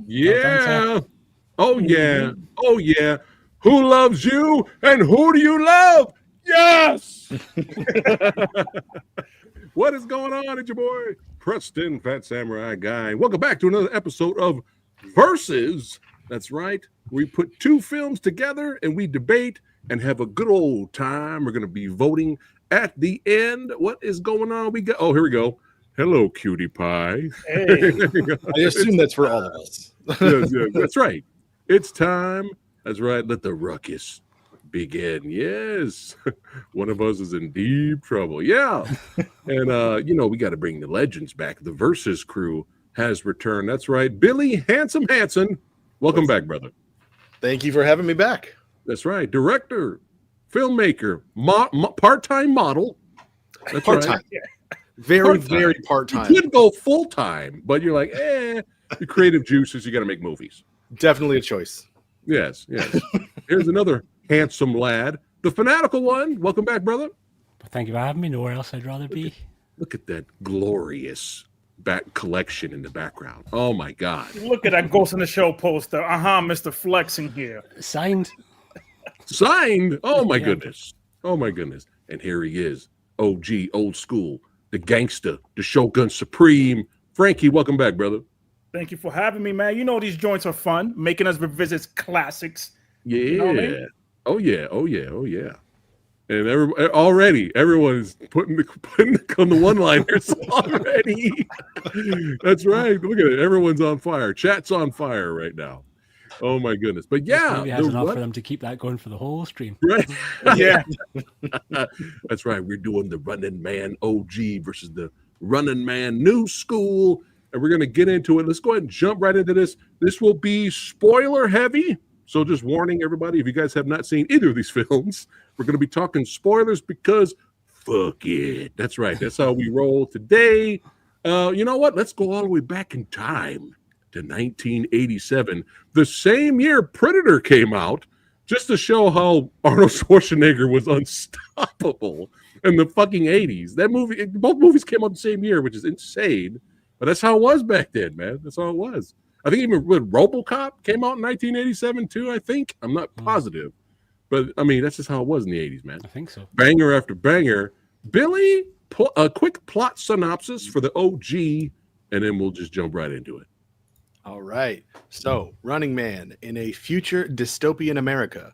Yeah. Oh, yeah. Oh, yeah. Who loves you and who do you love? Yes. What is going on? It's your boy, Preston, Phat Samurai Guy. Welcome back to another episode of Versus. That's right. We put two films together and we debate and have a good old time. We're going to be voting at the end. What is going on? Oh, here we go. Hello, cutie pie. Hey. I assume that's for all of us. Yes, that's right. It's time. That's right. Let the ruckus begin. Yes. One of us is in deep trouble. Yeah. And we got to bring the legends back. The Versus crew has returned. That's right. Billy Handsome Hanson. Welcome back, brother. Thank you for having me back. That's right. Director, filmmaker, part-time model. That's Part-time. right. Yeah. Very part-time. You could go full-time, but you're like, the creative juices, you got to make movies. Definitely a choice. Yes. Here's another handsome lad, the fanatical one. Welcome back, brother. Thank you for having me. Nowhere else I'd rather be. Look at that glorious back collection in the background. Oh my God! Look at that Ghost in the Shell poster. Mr. Flexing here. Signed. Oh my goodness. Oh my goodness. And here he is, OG, old school, the gangster, the Shogun Supreme. Frankie, welcome back, brother. Thank you for having me, man. You know these joints are fun, making us revisit classics. Yeah. You know what I mean? Oh yeah. And already everyone is putting on the one-liners already. That's right. Look at it. Everyone's on fire. Chat's on fire right now. Oh my goodness. But yeah, maybe has enough for them to keep that going for the whole stream. Right. Yeah. That's right. We're doing the Running Man OG versus the Running Man New School. And we're going to get into it. Let's go ahead and jump right into this. This will be spoiler heavy. So just warning everybody, if you guys have not seen either of these films, we're going to be talking spoilers because fuck it. That's right. That's how we roll today. You know what? Let's go all the way back in time to 1987. The same year Predator came out, just to show how Arnold Schwarzenegger was unstoppable in the fucking 80s. That movie, both movies came out the same year, which is insane. But that's how it was back then, man. That's how it was. I think even with RoboCop came out in 1987 too, I think. I'm not positive. But, I mean, that's just how it was in the 80s, man. I think so. Banger after banger. Billy, a quick plot synopsis for the OG, and then we'll just jump right into it. All right. So, Running Man, in a future dystopian America,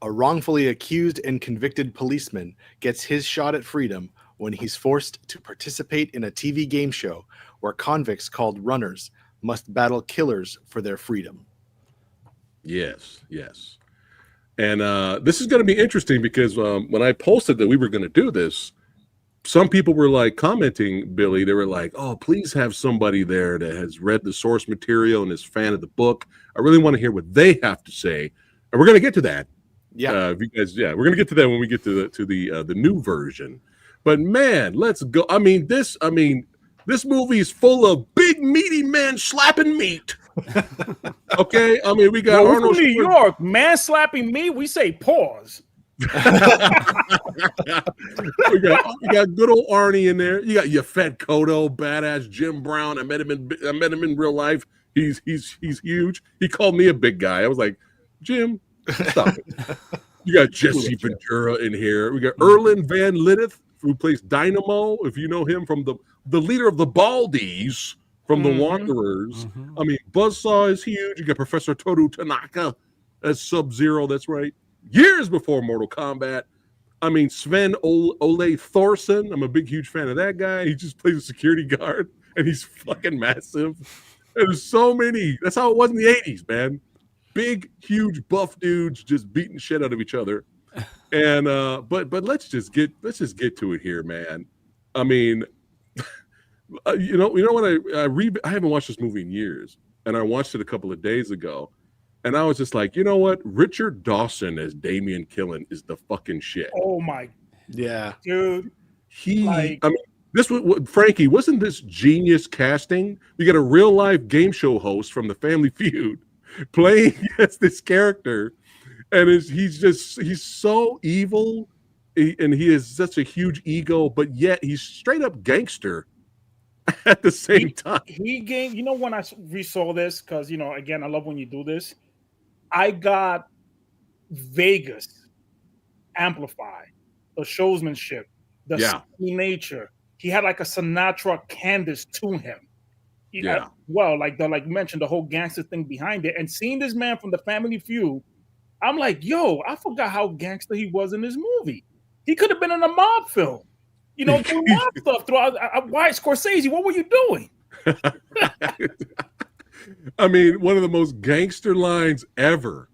a wrongfully accused and convicted policeman gets his shot at freedom when he's forced to participate in a TV game show where convicts called runners must battle killers for their freedom. Yes. And this is going to be interesting because when I posted that we were going to do this, some people were like commenting, Billy, they were like, oh, please have somebody there that has read the source material and is a fan of the book. I really want to hear what they have to say. And we're going to get to that. Yeah. We're going to get to that when we get to the new version. But man, let's go. This movie is full of big meaty men slapping meat. Okay, I mean we got Arnold New York, man slapping me. We say pause. we got good old Arnie in there. You got your Fat Kodo, badass Jim Brown. I met him in real life. He's huge. He called me a big guy. I was like, Jim, stop it. You got Jesse Ventura in here. We got Erland Van Lideth, who plays Dynamo. If you know him from the leader of the Baldies from the Wanderers. I mean, Buzzsaw is huge. You got Professor Toru Tanaka as Sub-Zero. That's right. Years before Mortal Kombat. I mean, Sven Ole Thorson. I'm a huge fan of that guy. He just plays a security guard, and he's fucking massive. There's so many. That's how it was in the 80s, man. Big, huge, buff dudes just beating shit out of each other. And but let's just get to it here, man. I mean, you know what I haven't watched this movie in years, and I watched it a couple of days ago, and I was just like, you know what, Richard Dawson as Damian Killen is the fucking shit. Oh my, yeah, dude. I mean, this was Frankie. Wasn't this genius casting? We got a real life game show host from the Family Feud playing as this character. And he's so evil, and he has such a huge ego, but yet he's straight up gangster at the same time. He gained. You know, when I resaw this, because again, I love when you do this. I got Vegas amplify the showsmanship, the sunny nature. He had like a Sinatra Candace to him. Well, like you mentioned, the whole gangster thing behind it, and seeing this man from the Family Feud, I'm like, yo, I forgot how gangster he was in this movie. He could have been in a mob film, doing mob stuff throughout. Why, Scorsese? What were you doing? I mean, one of the most gangster lines ever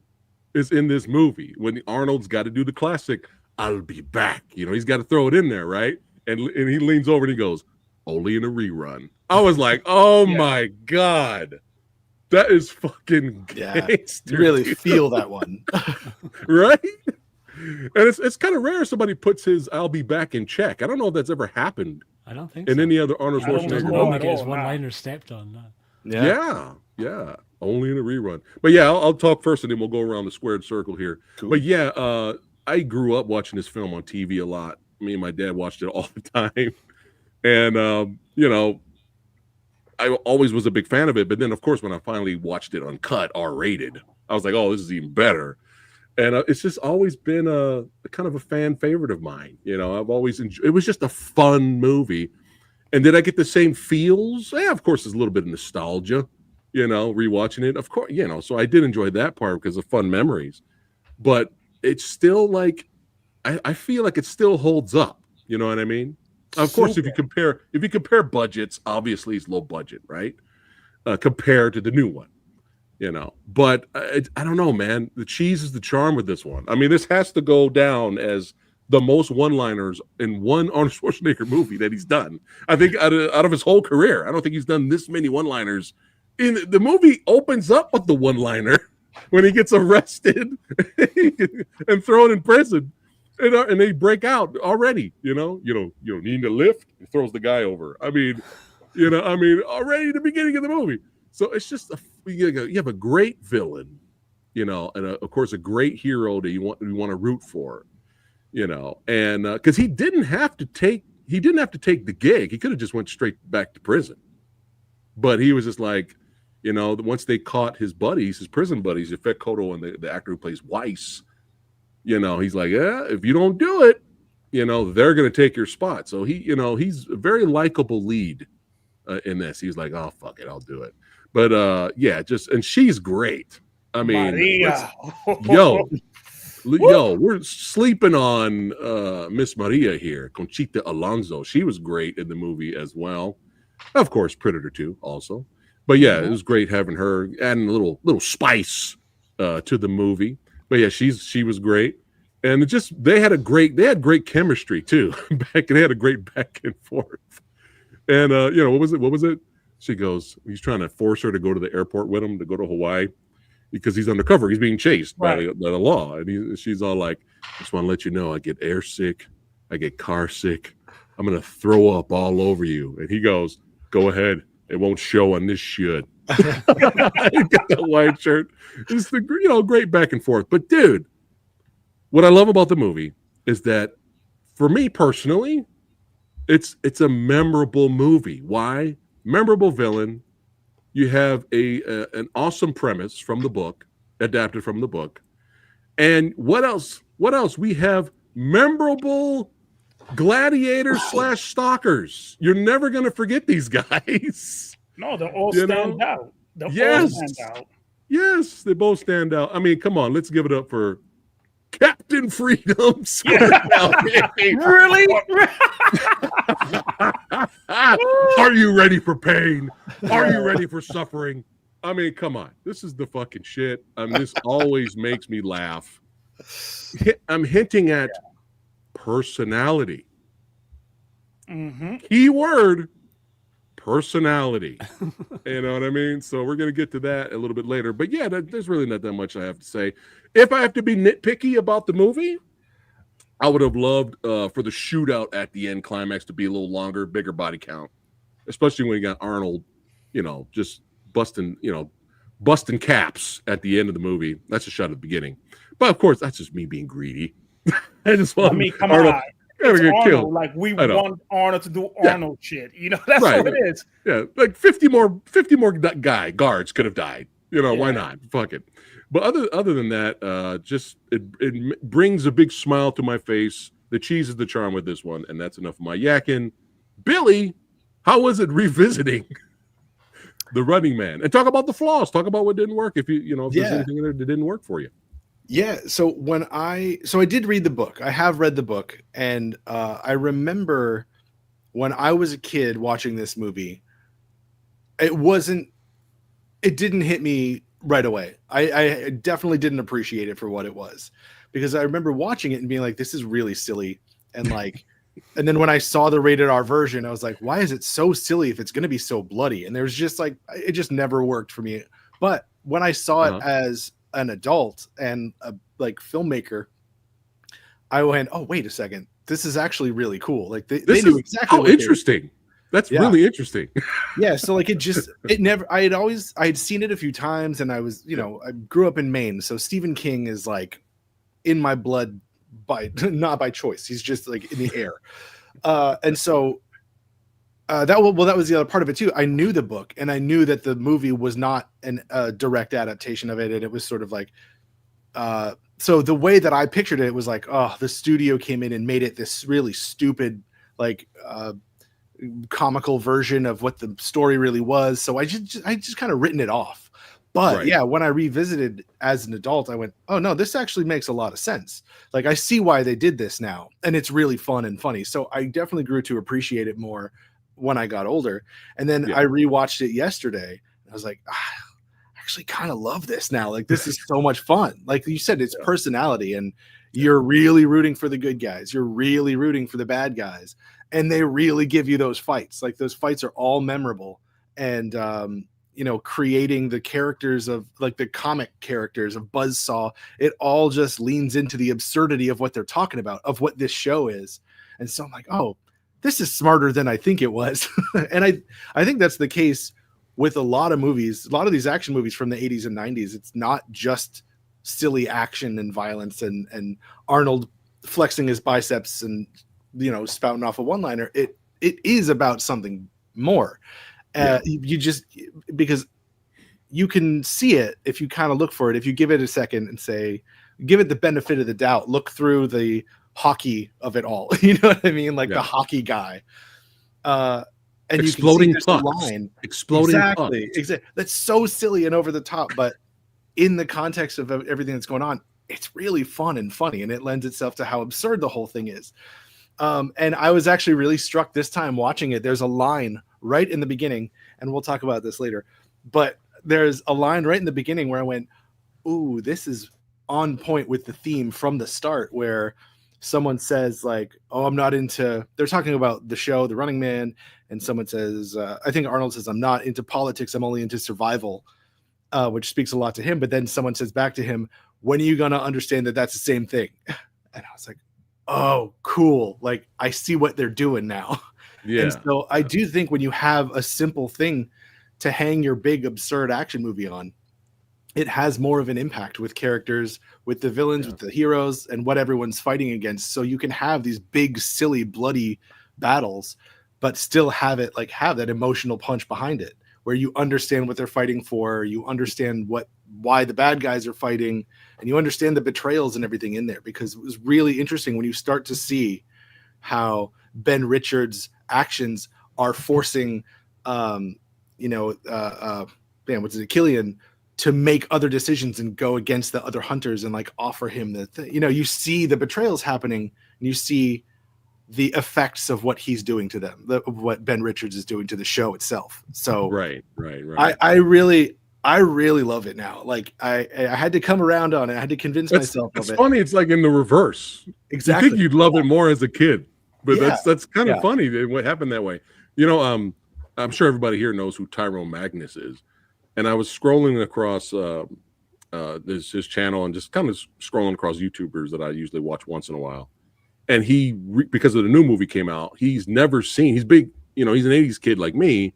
is in this movie when Arnold's got to do the classic, "I'll be back." He's got to throw it in there, right? And he leans over and he goes, "Only in a rerun." I was like, oh my God. That is fucking gangster. You really feel that one. Right? And it's kind of rare somebody puts his "I'll be back" in check. I don't know if that's ever happened. I don't think in so. any other Arnold Schwarzenegger Normally gets one-liner stepped on. Yeah. Only in a rerun. But yeah, I'll talk first and then we'll go around the squared circle here. Cool. But yeah, I grew up watching this film on TV a lot. Me and my dad watched it all the time. And, I always was a big fan of it. But then, of course, when I finally watched it uncut, R-rated, I was like, oh, this is even better. And it's just always been a kind of a fan favorite of mine. I've always enjoyed it. Was just a fun movie. And did I get the same feels? Yeah, of course, there's a little bit of nostalgia, rewatching it. Of course, so I did enjoy that part because of fun memories. But it's still like, I feel like it still holds up. You know what I mean? Of course, if you compare budgets, obviously it's low budget, right? Compared to the new one, But I don't know, man. The cheese is the charm with this one. I mean, this has to go down as the most one-liners in one Arnold Schwarzenegger movie that he's done. I think out of his whole career, I don't think he's done this many one-liners. In the movie opens up with the one-liner when he gets arrested and thrown in prison. And they break out already, you don't need a lift. He throws the guy over. I mean, already the beginning of the movie. So it's just you have a great villain, and of course a great hero that you want to root for, and because he didn't have to take the gig. He could have just went straight back to prison, but he was just like, once they caught his prison buddies, Phat Kodo and the actor who plays Weiss. He's like, yeah, if you don't do it, they're going to take your spot. So he's a very likable lead in this. He's like, oh, fuck it, I'll do it. But and she's great. I mean, Maria. yo, we're sleeping on Miss Maria here, Conchita Alonso. She was great in the movie as well. Of course, Predator 2 also. But yeah, it was great having her adding a little spice to the movie. But yeah, she was great, and they had great chemistry too. They had a great back and forth. And what was it? She goes, he's trying to force her to go to the airport with him to go to Hawaii because he's undercover. He's being chased by the law, and she's all like, "I just want to let you know, I get air sick, I get car sick. I'm gonna throw up all over you." And he goes, "Go ahead. It won't show on this shit." He got that white shirt. It's the great back and forth. But dude, what I love about the movie is that for me personally, it's a memorable movie. Why? Memorable villain. You have an awesome premise from the book, adapted from the book. And what else? We have memorable gladiators / stalkers. You're never gonna forget these guys. No, they all stand out. Yes, they both stand out. I mean, come on, let's give it up for Captain Freedom. Really? Are you ready for pain? Are you ready for suffering? I mean, come on. This is the fucking shit. This always makes me laugh. I'm hinting at personality. Mm-hmm. Keyword personality. You know what I mean? So we're going to get to that a little bit later. But yeah, there's really not that much I have to say. If I have to be nitpicky about the movie, I would have loved for the shootout at the end climax to be a little longer, bigger body count, especially when you got Arnold, just busting caps at the end of the movie. That's a shot at the beginning. But of course, that's just me being greedy. I just want come on. it's get Arnold. killed. Like we I know. want Arnold to do Yeah. Arnold shit. You know, that's Right. what it is. Yeah, like 50 more guards could have died. You know, why Yeah. not? Fuck it. But other than that, just it brings a big smile to my face. The cheese is the charm with this one, and that's enough of my yakking. Billy, how was it revisiting The Running Man? And talk about the flaws. Talk about what didn't work. If if there's anything in there that didn't work for you. Yeah. So I did read the book. I have read the book, and I remember when I was a kid watching this movie, it didn't hit me right away. I definitely didn't appreciate it for what it was, because I remember watching it and being like, this is really silly. And like, and then when I saw the rated R version, I was like, why is it so silly if it's going to be so bloody? And there's just like, it just never worked for me. But when I saw it as an adult and a like filmmaker, I went, oh, wait a second. This is actually really cool. Like they knew exactly what interesting. That's really interesting. Yeah. So like I had seen it a few times, and I was, I grew up in Maine. So Stephen King is like in my blood not by choice. He's just like in the air. And so that was the other part of it too. I knew the book, and I knew that the movie was not a direct adaptation of it. And it was sort of like, so the way that I pictured it was like, oh, the studio came in and made it this really stupid, like, comical version of what the story really was. So I just kind of written it off. But yeah, when I revisited as an adult, I went, oh no, this actually makes a lot of sense. Like I see why they did this now, and it's really fun and funny. So I definitely grew to appreciate it more when I got older. And then I rewatched it yesterday, and I was like, I actually kind of love this now. Like this is so much fun. Like you said, it's personality, and you're really rooting for the good guys. You're really rooting for the bad guys. And they really give you those fights. Like those fights are all memorable, and creating the characters of like the comic characters of Buzzsaw, it all just leans into the absurdity of what they're talking about, of what this show is. And so I'm like, oh, this is smarter than I think it was. And I think that's the case with a lot of movies, a lot of these action movies from the 80s and 90s. It's not just silly action and violence and Arnold flexing his biceps and spouting off a one-liner. It is about something more. You just, because you can see it if you kind of look for it, if you give it a second and say, give it the benefit of the doubt, look through the hockey of it all. You know what I mean? Like the hockey guy. And exploding you can see pucks. line. Exploding Exactly. That's so silly and over the top, but in the context of everything that's going on, it's really fun and funny, and it lends itself to how absurd the whole thing is. And I was actually really struck this time watching it. There's a line right in the beginning, and we'll talk about this later, but there's a line right in the beginning where I went, ooh, this is on point with the theme from the start, where someone says like, oh, I'm not into, they're talking about the show, The Running Man. And someone says, I think Arnold says, I'm not into politics. I'm only into survival, which speaks a lot to him. But then someone says back to him, when are you going to understand that that's the same thing? And I was like, oh, cool. Like I see what they're doing now. Yeah. And so I do think when you have a simple thing to hang your big absurd action movie on, it has more of an impact with characters, with the villains, with the heroes, and what everyone's fighting against. So you can have these big, silly, bloody battles, but still have that emotional punch behind it, where you understand what they're fighting for, you understand why the bad guys are fighting, and you understand the betrayals and everything in there. Because it was really interesting when you start to see how Ben Richards' actions are forcing, Killian to make other decisions and go against the other hunters and like offer him the thing. You see the betrayals happening, and you see the effects of what he's doing to them, what Ben Richards is doing to the show itself. So right. I really love it now. Like I had to come around on it. I had to convince myself of it. It's funny. It's like in the reverse. Exactly. You think you'd love it more as a kid, but that's kind of funny that what happened that way. I'm sure everybody here knows who Tyrone Magnus is. And I was scrolling across his channel and just kind of scrolling across YouTubers that I usually watch once in a while. And because of the new movie came out, he's never seen, he's big, he's an 80s kid like me.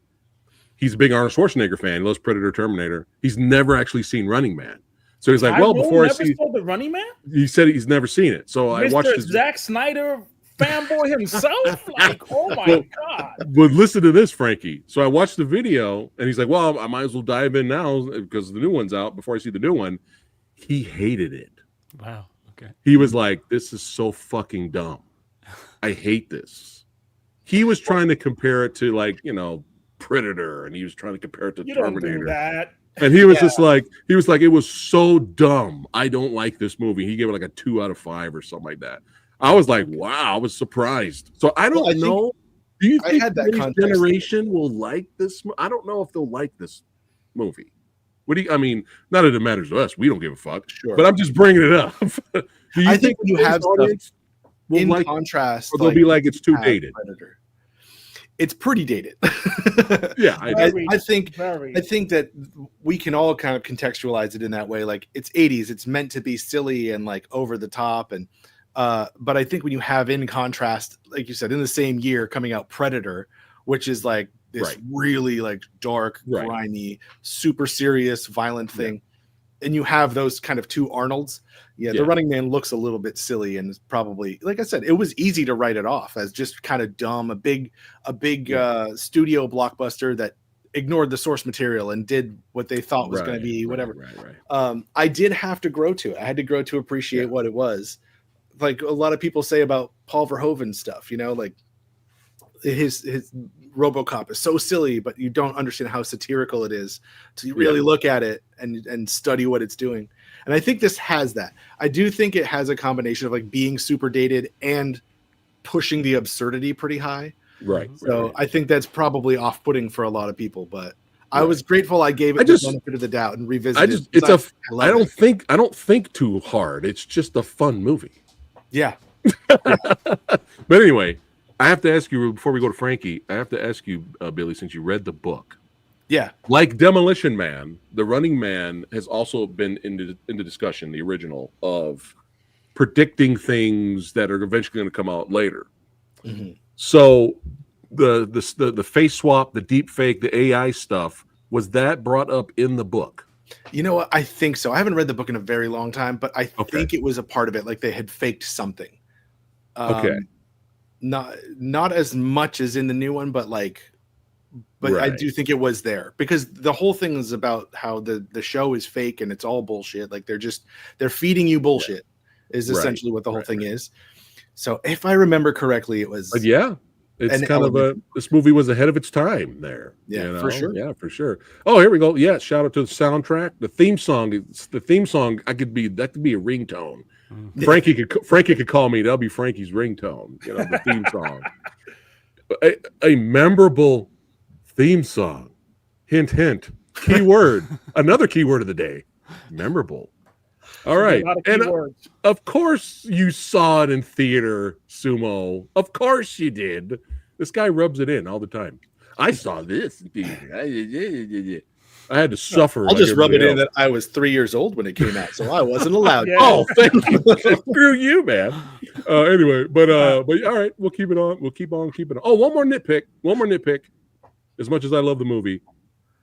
He's a big Arnold Schwarzenegger fan. He loves Predator, Terminator. He's never actually seen Running Man. So he's like, well, before I see The Running Man? He said he's never seen it. So I watched his Zack Snyder fanboy himself. Like, oh my god! But listen to this, Frankie. So I watched the video, and he's like, "Well, I might as well dive in now because the new one's out before I see the new one." He hated it. Wow. Okay. He was like, "This is so fucking dumb. I hate this." He was trying to compare it to, like, Predator, and he was trying to compare it to Terminator. Don't do that. And he was just like, it was so dumb. I don't like this movie. He gave it like a 2 out of 5 or something like that. I was like, wow, I was surprised. So I don't know. Do you think this generation will like this? I don't know if they'll like this movie. What do you? I mean, not that it matters to us. We don't give a fuck. Sure. But I'm just bringing it up. Do you think you have audience in like, contrast, or they'll be like, it's too dated. Predator. It's pretty dated. Yeah, I think that we can all kind of contextualize it in that way. Like, it's 80s, it's meant to be silly and like over the top, and but I think when you have in contrast, like you said, in the same year coming out Predator, which is like this really like dark, grimy, super serious, violent thing, and you have those kind of two Arnolds. The Running Man looks a little bit silly, and probably, like I said, it was easy to write it off as just kind of dumb, a big studio blockbuster that ignored the source material and did what they thought was going to be whatever. I did have to grow to it. I had to grow to appreciate what it was. Like a lot of people say about Paul Verhoeven stuff, like his RoboCop is so silly, but you don't understand how satirical it is. So you really look at it and study what it's doing. And I think this has that. I do think it has a combination of like being super dated and pushing the absurdity pretty high. So I think that's probably off-putting for a lot of people, but I was grateful I gave it the benefit of the doubt and revisited it. I don't think too hard. It's just a fun movie. Yeah. But anyway, I have to ask you before we go to Frankie, I have to ask you, Billy, since you read the book. Yeah. Like Demolition Man, The Running Man has also been in the discussion, the original, of predicting things that are eventually going to come out later. Mm-hmm. So the face swap, the deep fake, the AI stuff, was that brought up in the book? You know what? I think so. I haven't read the book in a very long time, but I think it was a part of it. Like they had faked something. Not as much as in the new one, but I do think it was there, because the whole thing is about how the show is fake and it's all bullshit. Like they're feeding you bullshit is essentially what the whole thing is. So if I remember correctly, it was. It's kind of this movie was ahead of its time there. For sure. Yeah, for sure. Oh, here we go. Yeah, shout out to the soundtrack. The theme song. That could be a ringtone. Mm-hmm. Frankie could call me. That'll be Frankie's ringtone. The theme song. A memorable theme song. Hint, hint. Keyword. Another keyword of the day. Memorable. All right. And of course you saw it in theater, Sumo. Of course you did. This guy rubs it in all the time. I saw this. I had to suffer. I'll just rub it in that I was 3 years old when it came out, so I wasn't allowed. Oh, thank you. Screw you, man. Anyway, but all right, we'll keep it on. We'll keep on keeping it. Oh, one more nitpick. As much as I love the movie,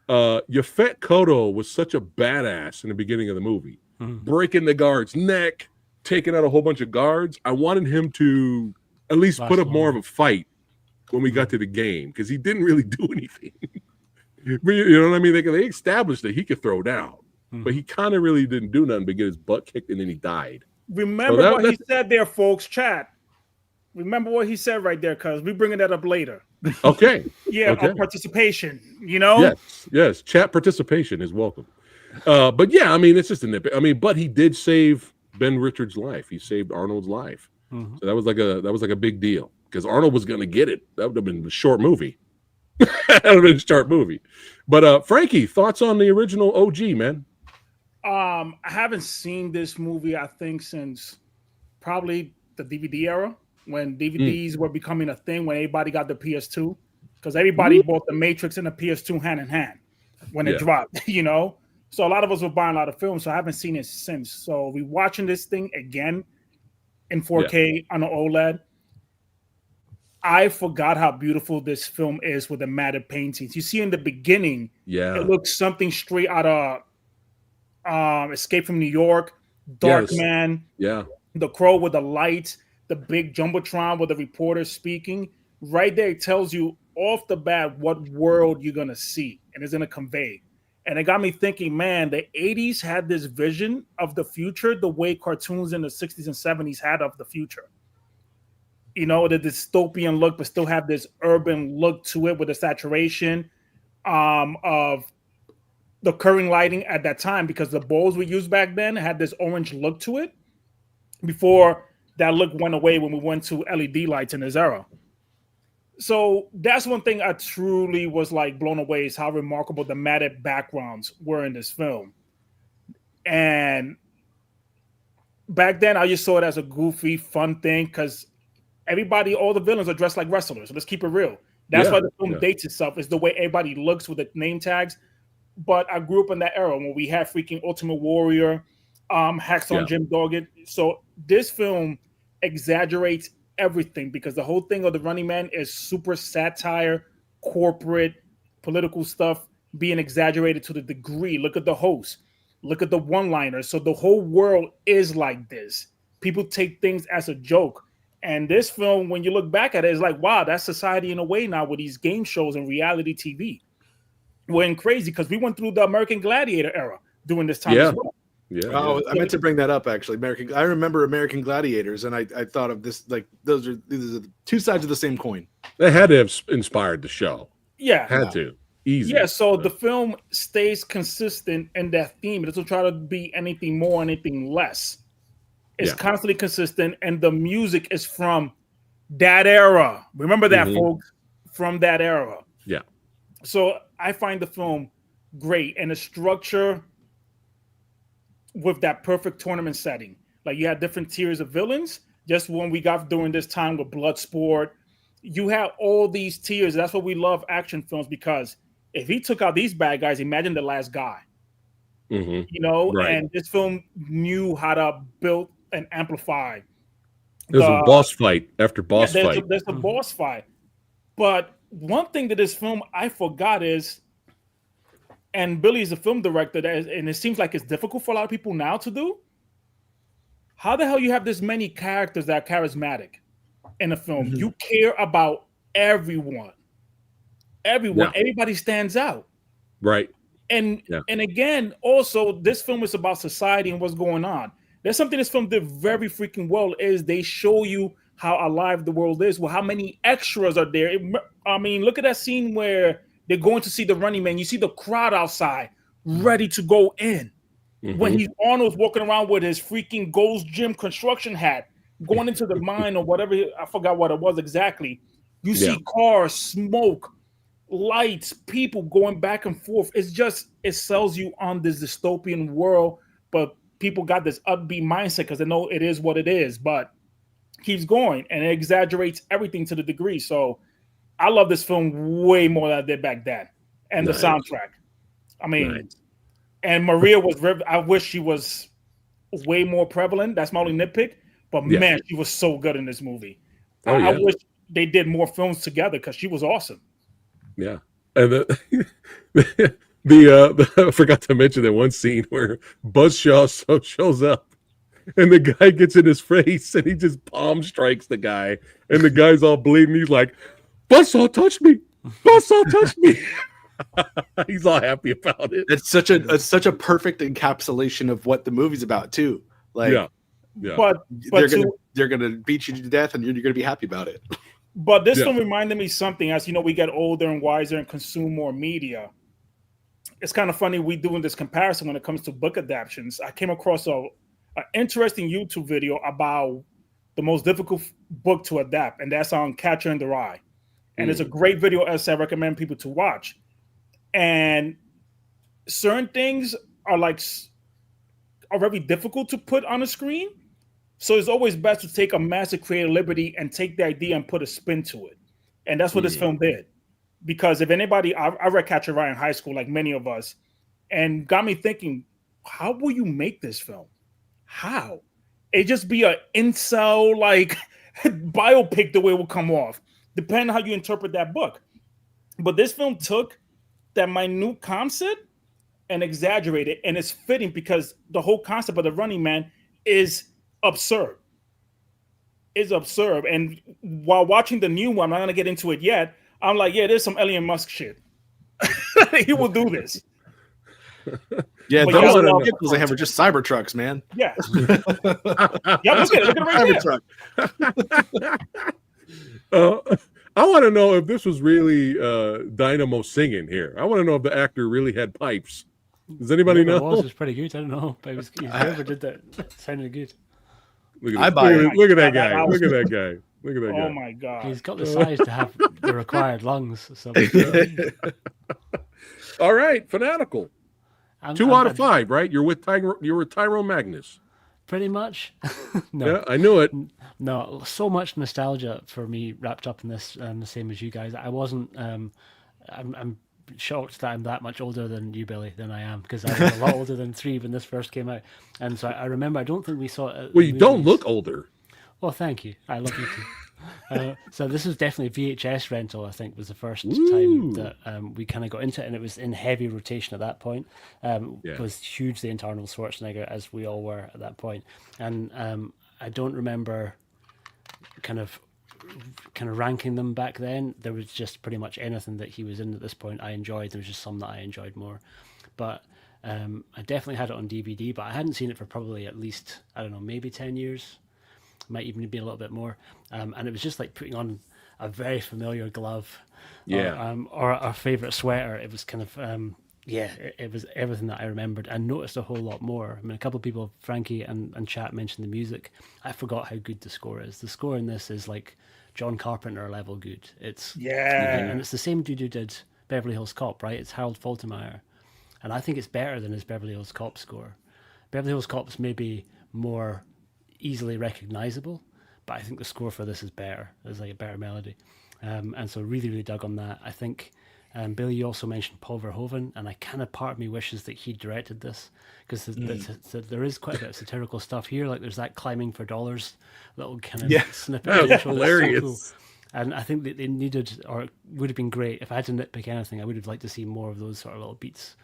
Yaphet Kotto was such a badass in the beginning of the movie. Breaking the guard's neck, taking out a whole bunch of guards. I wanted him to at least put up more of a fight when we got to the game, because he didn't really do anything. You know what I mean? They established that he could throw down, but he kind of really didn't do nothing but get his butt kicked, and then he died. Remember what he said there, folks. Chat. Remember what he said right there, because we're bringing that up later. Okay. Participation. Yes. Chat participation is welcome. But yeah, I mean, it's just a nitpick. I mean, but he did save Ben Richards' life. He saved Arnold's life. So that was like a big deal, because Arnold was going to get it. That would have been a short movie. That would have been a short movie. But Frankie, thoughts on the original OG, man? I haven't seen this movie, I think, since probably the DVD era, when DVDs were becoming a thing, when everybody got the PS2, because everybody bought the Matrix and the PS2 hand in hand when it dropped, So a lot of us were buying a lot of films, so I haven't seen it since. So we watching this thing again in 4K on an OLED. I forgot how beautiful this film is with the matted paintings. You see in the beginning, it looks something straight out of Escape from New York, Dark Man, The Crow with the lights. the big jumbotron with the reporter speaking. Right there, it tells you off the bat what world you're gonna see, and it's gonna convey. And it got me thinking, man, the 80s had this vision of the future the way cartoons in the 60s and 70s had of the future. You know, the dystopian look, but still have this urban look to it with the saturation of the current lighting at that time, because the bulbs we used back then had this orange look to it before that look went away when we went to LED lights in this era. So that's one thing I truly was like blown away, is how remarkable the matted backgrounds were in this film. And back then I just saw it as a goofy, fun thing, because everybody, all the villains are dressed like wrestlers. So let's keep it real. That's why the film dates itself, is the way everybody looks with the name tags. But I grew up in that era when we had freaking Ultimate Warrior, Hacksaw Jim Duggan. So this film exaggerates everything, because the whole thing of the Running Man is super satire, corporate, political stuff being exaggerated to the degree. Look at the host. Look at the one-liners. So the whole world is like this. People take things as a joke. And this film, when you look back at it, is like, wow, that's society in a way now with these game shows and reality TV. Went crazy because we went through the American Gladiator era during this time as well. Oh, I meant to bring that up actually. I remember American Gladiators, and I thought of this like these are the two sides of the same coin. They had to have inspired the show. Yeah, had to. Easy. Yeah, so the film stays consistent in that theme. It doesn't try to be anything more, anything less. It's constantly consistent, and the music is from that era. Remember that, folks, from that era. Yeah. So I find the film great, and the structure with that perfect tournament setting. Like, you had different tiers of villains. Just when we got during this time with Bloodsport, you have all these tiers. That's what we love action films, because if he took out these bad guys, imagine the last guy. You know, and this film knew how to build and amplify. There's a boss fight after boss fight. There's a boss fight. But one thing that this film I forgot is, and Billy is a film director, and it seems like it's difficult for a lot of people now to do. How the hell you have this many characters that are charismatic in a film? You care about everyone. Everybody stands out. Right. And again, also, this film is about society and what's going on. There's something this film did very freaking well, is they show you how alive the world is. Well, how many extras are there? I mean, look at that scene where they're going to see the Running Man. You see the crowd outside ready to go in. When Arnold's walking around with his freaking Gold's Gym construction hat, going into the mine or whatever, I forgot what it was exactly. You see cars, smoke, lights, people going back and forth. It's just, it sells you on this dystopian world, but people got this upbeat mindset because they know it is what it is, but keeps going, and it exaggerates everything to the degree. So I love this film way more than I did back then. And the soundtrack. I mean, and Maria was, I wish she was way more prevalent. That's my only nitpick. But man, she was so good in this movie. I wish they did more films together because she was awesome. Yeah. And I forgot to mention that one scene where Buzzsaw shows up and the guy gets in his face and he just palm strikes the guy, and the guy's all bleeding. He's like, Buzzsaw touched me. Buzzsaw touched me. He's all happy about it. It's such a perfect encapsulation of what the movie's about too. Like, but they're gonna beat you to death, and you're gonna be happy about it. But this one reminded me something. As you know, we get older and wiser and consume more media. It's kind of funny we doing this comparison when it comes to book adaptations. I came across an interesting YouTube video about the most difficult book to adapt, and that's on Catcher in the Rye. And it's a great video essay I recommend people to watch. And certain things are very difficult to put on a screen. So it's always best to take a massive creative liberty and take the idea and put a spin to it. And that's what this film did. Because if anybody, I read Catcher in the Rye in high school, like many of us, and got me thinking, how will you make this film? How? It just be an incel like biopic the way it will come off, depending on how you interpret that book. But this film took that minute concept and exaggerated, and it's fitting because the whole concept of the Running Man is absurd. is absurd. And while watching the new one, I'm not gonna get into it yet. I'm like, yeah, there's some Elon Musk shit. He will do this. Yeah, But those y'all love vehicles they have are just Cybertrucks, man. Yes. Yeah, look at it right there. Cybertruck. I want to know if this was really Dynamo singing here. I want to know if the actor really had pipes. Does anybody know? It was pretty good. I don't know, but whoever did that sounded good. Look at I that. buy it. Look at that guy. Look at that guy. Look at that guy. Oh my god. He's got the size to have the required lungs. So All right, Fanatical. 2 out of 5, right? You're with Tyrone Magnus. Pretty much. No. Yeah, I knew it. No, so much nostalgia for me wrapped up in this, the same as you guys. I wasn't. I'm shocked that I'm that much older than you, Billy, than I am, because I was a lot older than 3 when this first came out. And so I remember. I don't think we saw it. At Well, the you don't movies. look older. Well, thank you. I love you too. So this was definitely VHS rental. I think was the first Ooh. time that we kind of got into it, and it was in heavy rotation at that point. It was hugely into Arnold Schwarzenegger, as we all were at that point. And I don't remember kind of ranking them back then. There was just pretty much anything that he was in at this point I enjoyed. There was just some that I enjoyed more, but I definitely had it on DVD. But I hadn't seen it for probably at least, I don't know, maybe 10 years. Might even be a little bit more, and it was just like putting on a very familiar glove, or a favorite sweater. It was kind of it was everything that I remembered and noticed a whole lot more. I mean, a couple of people, Frankie and Chat, mentioned the music. I forgot how good the score is. The score in this is like John Carpenter level good. It's and it's the same dude who did Beverly Hills Cop, right? It's Harold Faltermeyer, and I think it's better than his Beverly Hills Cop score. Beverly Hills Cop's maybe more easily recognizable, but I think the score for this is better. There's like a better melody, and so really dug on that. I think Billy, you also mentioned Paul Verhoeven, and I kind of, part of me wishes that he directed this, because there is quite a bit of satirical stuff here. Like there's that climbing for dollars little kind of snippet. That's hilarious. So cool. And I think that they needed, or it would have been great if I had to nitpick anything. I would have liked to see more of those sort of little beats.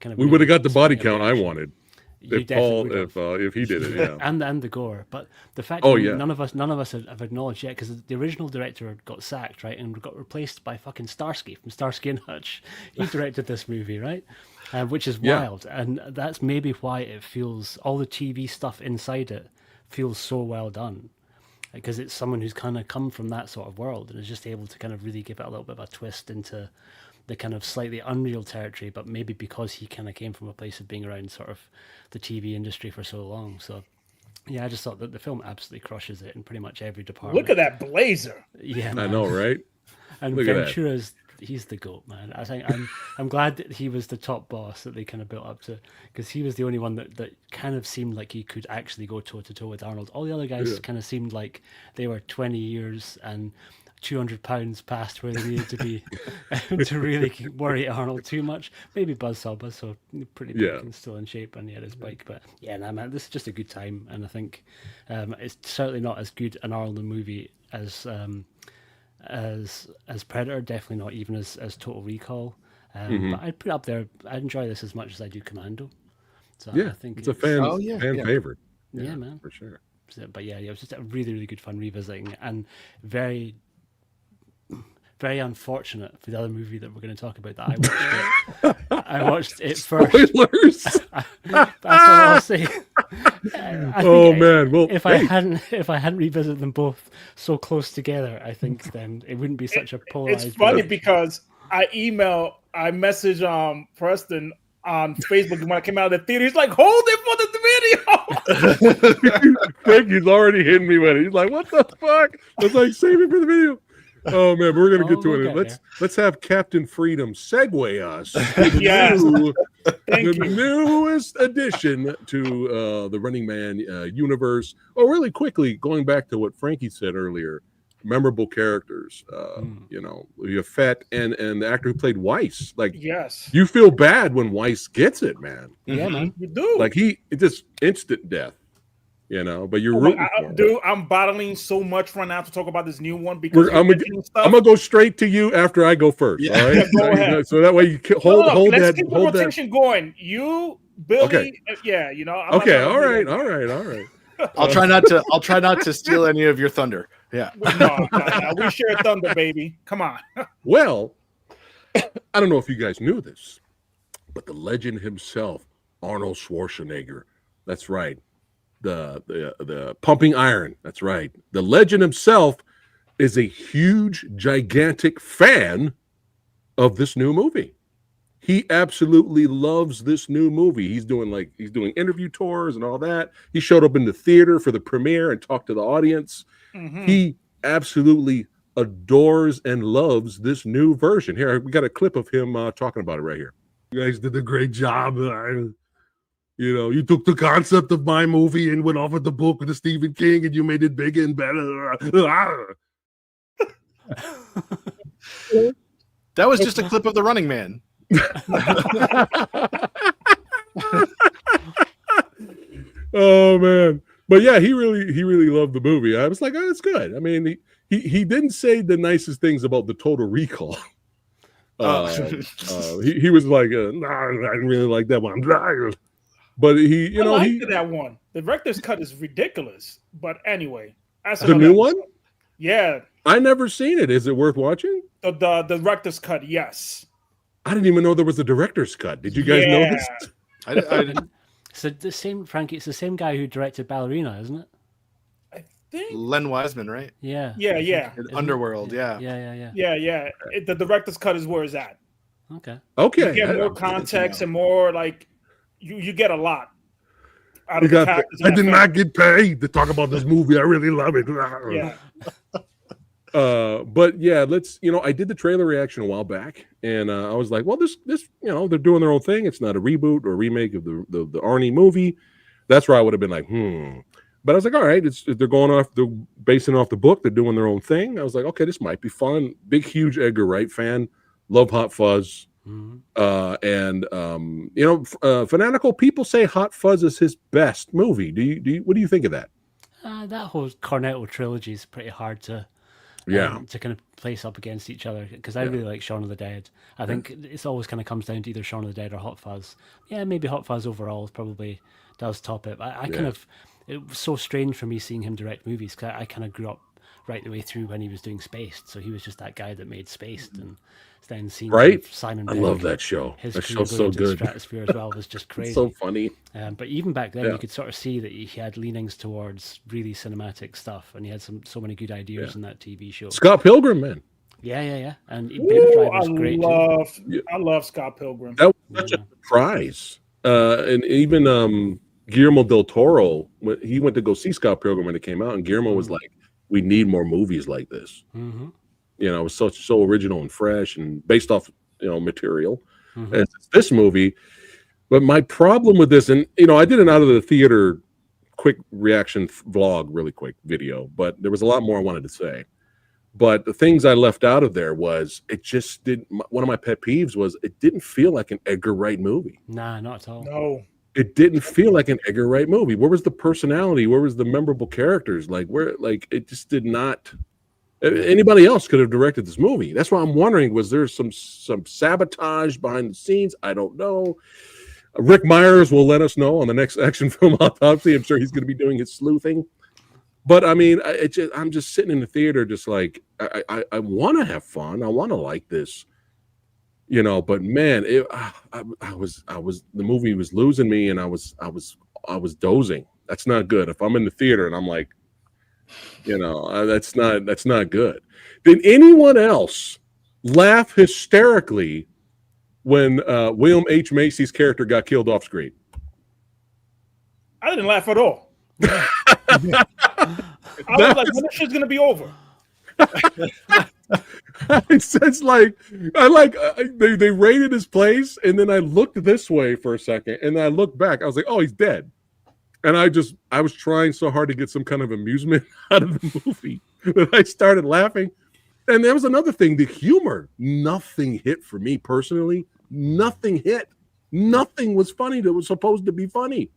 We would have got the body count I wanted. You If he did it, yeah, and the gore, but the fact that none of us have acknowledged yet, because the original director got sacked, right, and got replaced by fucking Starsky from Starsky and Hutch. He directed this movie, right, which is wild, and that's maybe why it feels, all the TV stuff inside it feels so well done, because it's someone who's kind of come from that sort of world and is just able to kind of really give it a little bit of a twist into the kind of slightly unreal territory, but maybe because he kind of came from a place of being around sort of the TV industry for so long. So yeah, I just thought that the film absolutely crushes it in pretty much every department. Look at that blazer. Yeah, man. I know, right? And Look Ventura's, he's the GOAT, man. I think I'm glad that he was the top boss that they kind of built up to, because he was the only one that kind of seemed like he could actually go toe to toe with Arnold. All the other guys kind of seemed like they were 20 years and 200 pounds past where they needed to be to really worry Arnold too much. Maybe Buzzsaw pretty big and still in shape, and he had his bike. But yeah, nah, man, this is just a good time, and I think it's certainly not as good an Arnold movie as Predator. Definitely not even as Total Recall. But I'd put it up there. I enjoy this as much as I do Commando. So I think it's a fan favorite. Yeah, man, for sure. So, but yeah, it was just a really good fun revisiting, and very unfortunate for the other movie that we're going to talk about that I watched it first. Spoilers. That's all I'll say. Man, well, if I hadn't revisited them both so close together, I think then it wouldn't be such a polarized. It's funny because I messaged Preston on Facebook when I came out of the theater. He's like, "Hold it for the video." Frankie's already hitting me with it. He's like, "What the fuck?" I was like, "Save it for the video." Oh man, we're gonna get to it. Let's have Captain Freedom segue us to the newest addition to the Running Man universe. Oh, really quickly, going back to what Frankie said earlier, memorable characters. You know, you have Phat and the actor who played Weiss. Like, you feel bad when Weiss gets it, man. Yeah, man, you do. Like it's just instant death. You know, but you're rooting for him. Dude, I'm battling so much right now to talk about this new one because I'm gonna go straight to you after I go first. Yeah. All right, go ahead. So that way you hold let's that. Keep the rotation going. You, Billy, you know. All right. I'll try not to. I'll try not to steal any of your thunder. Yeah. No, we share thunder, baby. Come on. Well, I don't know if you guys knew this, but the legend himself, Arnold Schwarzenegger. That's right. The pumping iron. That's right. The legend himself is a huge, gigantic fan of this new movie. He absolutely loves this new movie. He's doing interview tours and all that. He showed up in the theater for the premiere and talked to the audience. Mm-hmm. He absolutely adores and loves this new version. Here, we got a clip of him talking about it right here. You guys did a great job. You took the concept of my movie and went off with the book with the Stephen King, and you made it bigger and better. That was just a clip of The Running Man. Oh man, but yeah, he really loved the movie. I was like, oh, it's good. I mean, he didn't say the nicest things about the Total Recall. He was like, nah, I didn't really like that one. But I liked that one. The director's cut is ridiculous. But anyway, that's the new one. Yeah, I never seen it. Is it worth watching? The director's cut, yes. I didn't even know there was a director's cut. Did you guys know this? I didn't. So the same, Frankie. It's the same guy who directed Ballerina, isn't it? I think Len Wiseman, right? Yeah. Underworld, yeah. The director's cut is where it's at. Okay. You get more context and more like you get a lot. Out of I did not get paid to talk about this movie. I really love it. Yeah. But yeah, I did the trailer reaction a while back, and I was like, well, this, they're doing their own thing. It's not a reboot or remake of the Arnie movie. That's where I would have been like, But I was like, all right, they're basing off the book. They're doing their own thing. I was like, okay, this might be fun. Big, huge Edgar Wright fan. Love Hot Fuzz. Mm-hmm. Fanatical people say Hot Fuzz is his best movie. What do you think of that? That whole Cornetto trilogy is pretty hard to kind of place up against each other, because I really like Shaun of the Dead. I think it's always kind of comes down to either Shaun of the Dead or Hot Fuzz. Yeah, maybe Hot Fuzz overall probably does top it. It was so strange for me seeing him direct movies, because I kind of grew up right the way through when he was doing Spaced. So he was just that guy that made Spaced, and then seeing Simon. I love that show. That show's so good. Stratosphere as well was just crazy. So funny. But even back then, you could sort of see that he had leanings towards really cinematic stuff, and he had so many good ideas in that TV show. Scott Pilgrim, man. Yeah. And Baby Driver's great. I love Scott Pilgrim. That was such a surprise. And even Guillermo del Toro, he went to go see Scott Pilgrim when it came out, and Guillermo was like, we need more movies like this. Mm-hmm. It was so original and fresh and based off material. Mm-hmm. And it's this movie. But my problem with this, and I did an out of the theater quick reaction vlog, really quick video, but there was a lot more I wanted to say. But the things I left out of there was it just didn't. One of my pet peeves was it didn't feel like an Edgar Wright movie. Nah, not at all. No. It didn't feel like an Edgar Wright movie. Where was the personality? Where was the memorable characters? It just did not. Anybody else could have directed this movie. That's why I'm wondering, was there some sabotage behind the scenes? I don't know. Rick Myers will let us know on the next Action Film Autopsy. I'm sure he's going to be doing his sleuthing. But I mean, I'm just sitting in the theater, just like I want to have fun. I want to like this. But man, I was the movie was losing me, and I was dozing. That's not good. If I'm in the theater and I'm like, that's not good. Did anyone else laugh hysterically when William H. Macy's character got killed off screen? I didn't laugh at all. I was like, when this shit's gonna be over? It's like they raided his place, and then I looked this way for a second, and then I looked back. I was like, oh, he's dead. And I was trying so hard to get some kind of amusement out of the movie that I started laughing. And there was another thing, the humor. Nothing hit for me personally. Nothing hit. Nothing was funny that was supposed to be funny.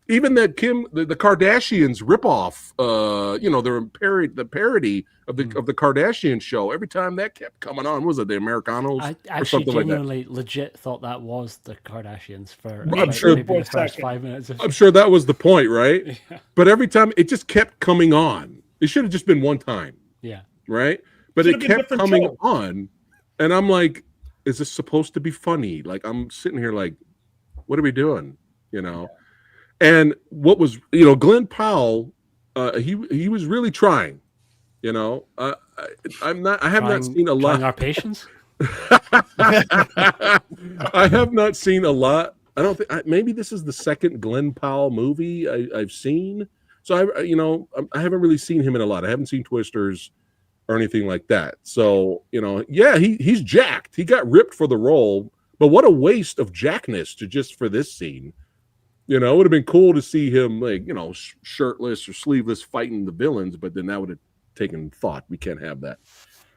Even that the Kardashians ripoff, the parody of the Kardashian show. Every time that kept coming on, was it the Americanos I or actually something like that? genuinely legit thought that was the Kardashians for I'm sure maybe the first 5 minutes. I'm sure that was the point, right? Yeah. But every time it just kept coming on. It should have just been one time, Yeah. right? But Should've it been kept different coming show. on, and I'm like, is this supposed to be funny? Like I'm sitting here like, what are we doing? You know? And what was, Glenn Powell, he was really trying, you know. I have not seen a lot. Trying our patience. I have not seen a lot. I don't think maybe this is the second Glenn Powell movie I've seen. So I haven't really seen him in a lot. I haven't seen Twisters or anything like that. So yeah, he's jacked. He got ripped for the role, but what a waste of jackness for this scene. It would have been cool to see him shirtless or sleeveless fighting the villains, but then that would have taken thought. We can't have that.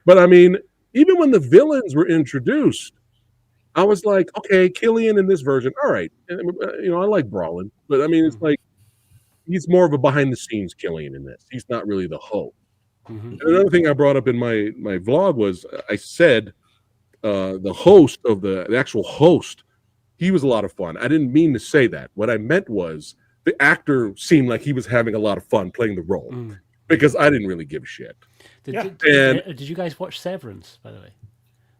But I mean, even when the villains were introduced, I was like, okay, Killian in this version, all right. And, I like Brolin, but I mean, it's like he's more of a behind the scenes Killian in this. He's not really the host. Mm-hmm. And another thing I brought up in my vlog was I said the host of the actual host. He was a lot of fun. I didn't mean to say that. What I meant was the actor seemed like he was having a lot of fun playing the role because I didn't really give a shit. Did you guys watch Severance, by the way?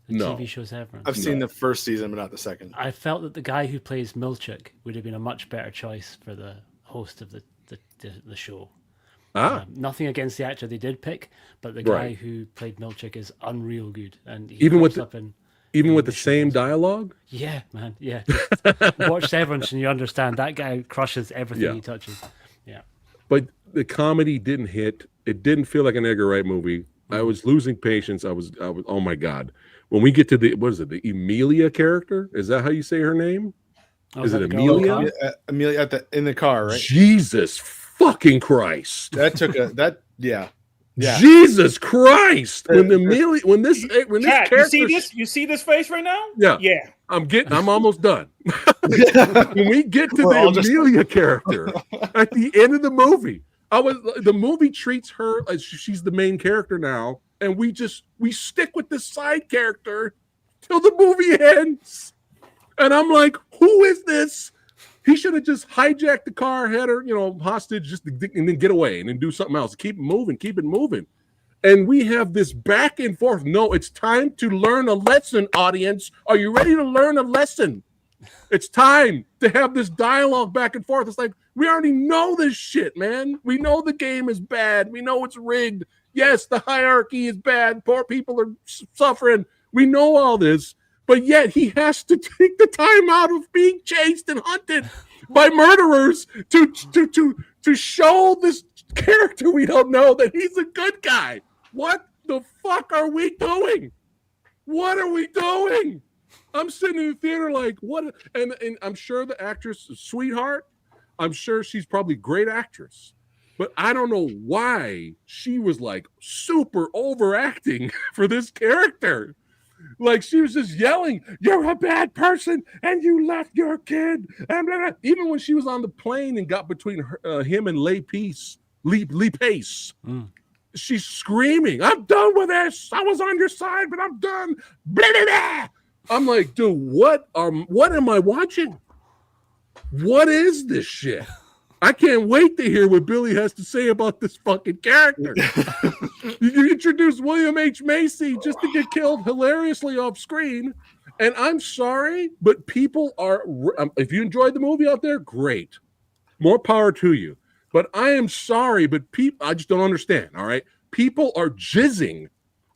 The No. TV show Severance. I've seen the first season, but not the second. I felt that the guy who plays Milchik would have been a much better choice for the host of the show. Nothing against the actor they did pick, but the guy who played Milchik is unreal good. And he Even with the same dialogue? Yeah, man. Yeah. Watch Severance and you understand that guy crushes everything he touches. Yeah. But the comedy didn't hit. It didn't feel like an Edgar Wright movie. I was losing patience. I was oh my God. When we get to the Emilia character? Is that how you say her name? Is it Amelia? Amelia in the car, right? Jesus fucking Christ. That took yeah. Jesus Christ! When this Pat, character, you see this face right now? Yeah. I'm almost done. When we get to the Amelia character at the end of the movie, the movie treats her as she's the main character now, and we stick with this side character till the movie ends. And I'm like, who is this? He should have just hijacked the car, had her, hostage, and then get away and then do something else. Keep it moving. And we have this back and forth. No, it's time to learn a lesson, audience. Are you ready to learn a lesson? It's time to have this dialogue back and forth. It's like, we already know this shit, man. We know the game is bad. We know it's rigged. Yes, the hierarchy is bad. Poor people are suffering. We know all this. But yet he has to take the time out of being chased and hunted by murderers to show this character we don't know that he's a good guy. What the fuck are we doing? What are we doing? I'm sitting in the theater like, what? And I'm sure the actress is sweetheart. I'm sure she's probably a great actress. But I don't know why she was like super overacting for this character. Like she was just yelling, "You're a bad person, and you left your kid." And blah, blah. Even when she was on the plane and got between him and Lee Pace, she's screaming, "I'm done with this. I was on your side, but I'm done." Blah, blah, blah. I'm like, dude, what am I watching? What is this shit? I can't wait to hear what Billy has to say about this fucking character. You introduced William H. Macy just to get killed hilariously off screen. And I'm sorry, but people are, if you enjoyed the movie out there, great. More power to you. But I am sorry, but I just don't understand, all right? People are jizzing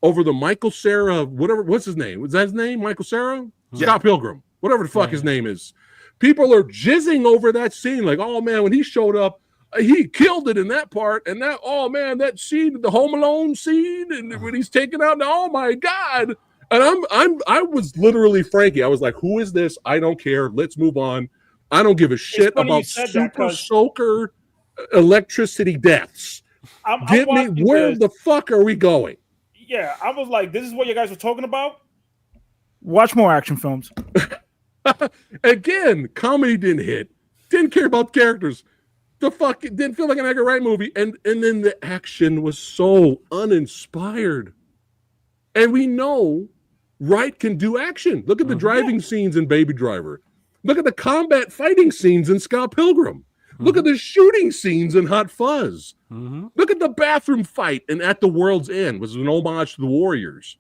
over the Michael Cera, what's his name? Was that his name, Michael Cera? Yeah. Scott Pilgrim, whatever the fuck his name is. People are jizzing over that scene like, oh man, when he showed up, he killed it in that part. And that, oh man, that scene, the Home Alone scene, and when he's taken out, oh my God. And I was literally Frankie. I was like, who is this? I don't care. Let's move on. I don't give a shit about super soaker electricity deaths. Where the fuck are we going? Yeah, I was like, this is what you guys were talking about? Watch more action films. Again, comedy didn't hit. Didn't care about the characters. didn't feel like an Edgar Wright movie, and then the action was so uninspired. And we know Wright can do action. Look at the driving scenes in Baby Driver. Look at the combat fighting scenes in Scott Pilgrim. Look at the shooting scenes in Hot Fuzz. Look at the bathroom fight in At the World's End, which was an homage to the Warriors.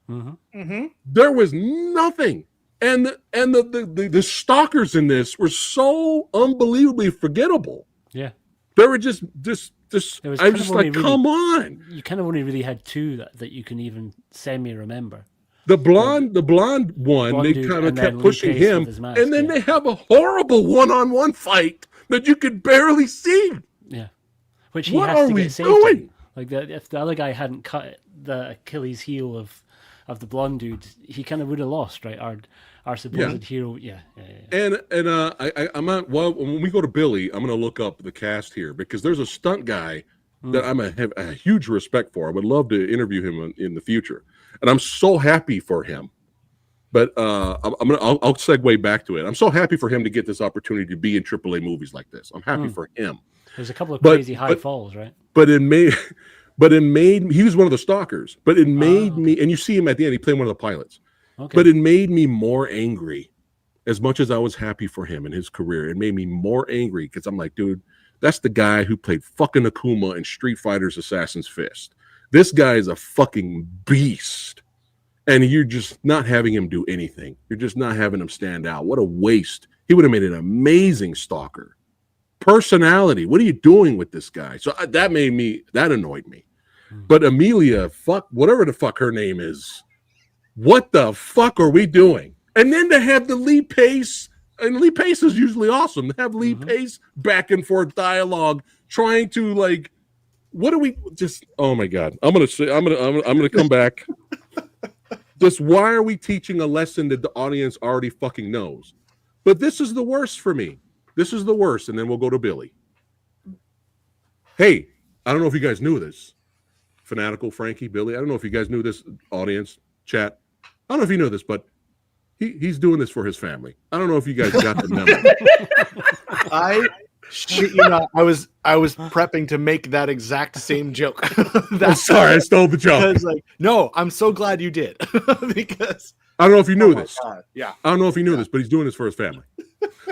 There was nothing. And the stalkers in this were so unbelievably forgettable. Yeah. They were just I was just like, come on. You kind of only really had two that you can even semi-remember. The blonde one, they kind of kept pushing him, and then they have a horrible one-on-one fight that you could barely see. Yeah. Which he what has are to we get saved doing? in. Like if the other guy hadn't cut the Achilles heel of the blonde dude, he kind of would have lost, right? Our supposed hero. Yeah. And I'm not, well, when we go to Billy, I'm going to look up the cast here because there's a stunt guy that have a huge respect for. I would love to interview him in the future, and I'm so happy for him. But I'll segue back to it. I'm so happy for him to get this opportunity to be in AAA movies like this. I'm happy for him. There's a couple of crazy high falls, right? But it made he was one of the stalkers. But it made me, and you see him at the end. He played one of the pilots. Okay. But it made me more angry. As much as I was happy for him and his career, it made me more angry because I'm like, dude, that's the guy who played fucking Akuma in Street Fighter's Assassin's Fist. This guy is a fucking beast. And you're just not having him do anything. You're just not having him stand out. What a waste. He would have made an amazing stalker. Personality. What are you doing with this guy? So that annoyed me. But Amelia, whatever the fuck her name is, what the fuck are we doing? And then to have the Lee Pace, and Lee Pace is usually awesome, to have Lee Pace back and forth dialogue, trying to like, what do we just? Oh my God! I'm gonna come back. Just why are we teaching a lesson that the audience already fucking knows? But this is the worst for me. This is the worst, and then we'll go to Billy. Hey, I don't know if you guys knew this. Fanatical Frankie, Billy. I don't know if you guys knew this, audience, chat. I don't know if you know this, but he's doing this for his family. I don't know if you guys got the memo. I was prepping to make that exact same joke. I'm sorry, I stole the joke. No, I'm so glad you did. Because I don't know if you knew this. God. Yeah. I don't know if you knew this, but he's doing this for his family.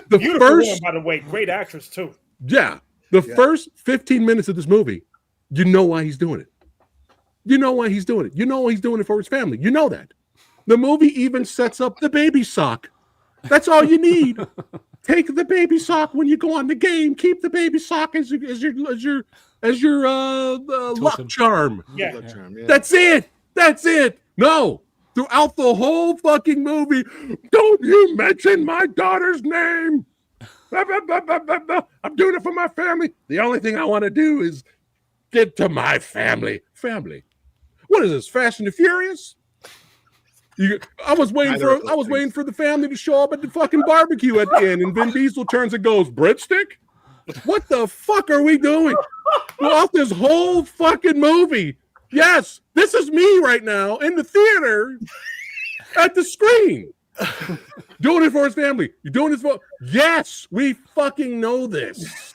The beautiful woman, by the way, great actress too. Yeah. The first 15 minutes of this movie, you know why he's doing it. You know why he's doing it. You know why he's doing it for his family. You know that. The movie even sets up the baby sock. That's all you need. Take the baby sock when you go on the game. Keep the baby sock as your luck charm. Yeah. That's it. That's it. No. Throughout the whole fucking movie, don't you mention my daughter's name. I'm doing it for my family. The only thing I want to do is get to my family. Family. What is this? Fast and the Furious? I was waiting for the family to show up at the fucking barbecue at the end, and Vin Diesel turns and goes, breadstick? What the fuck are we doing? Throughout this whole fucking movie. Yes, this is me right now in the theater at the screen. Doing it for his family. You're doing this for... Yes, we fucking know this.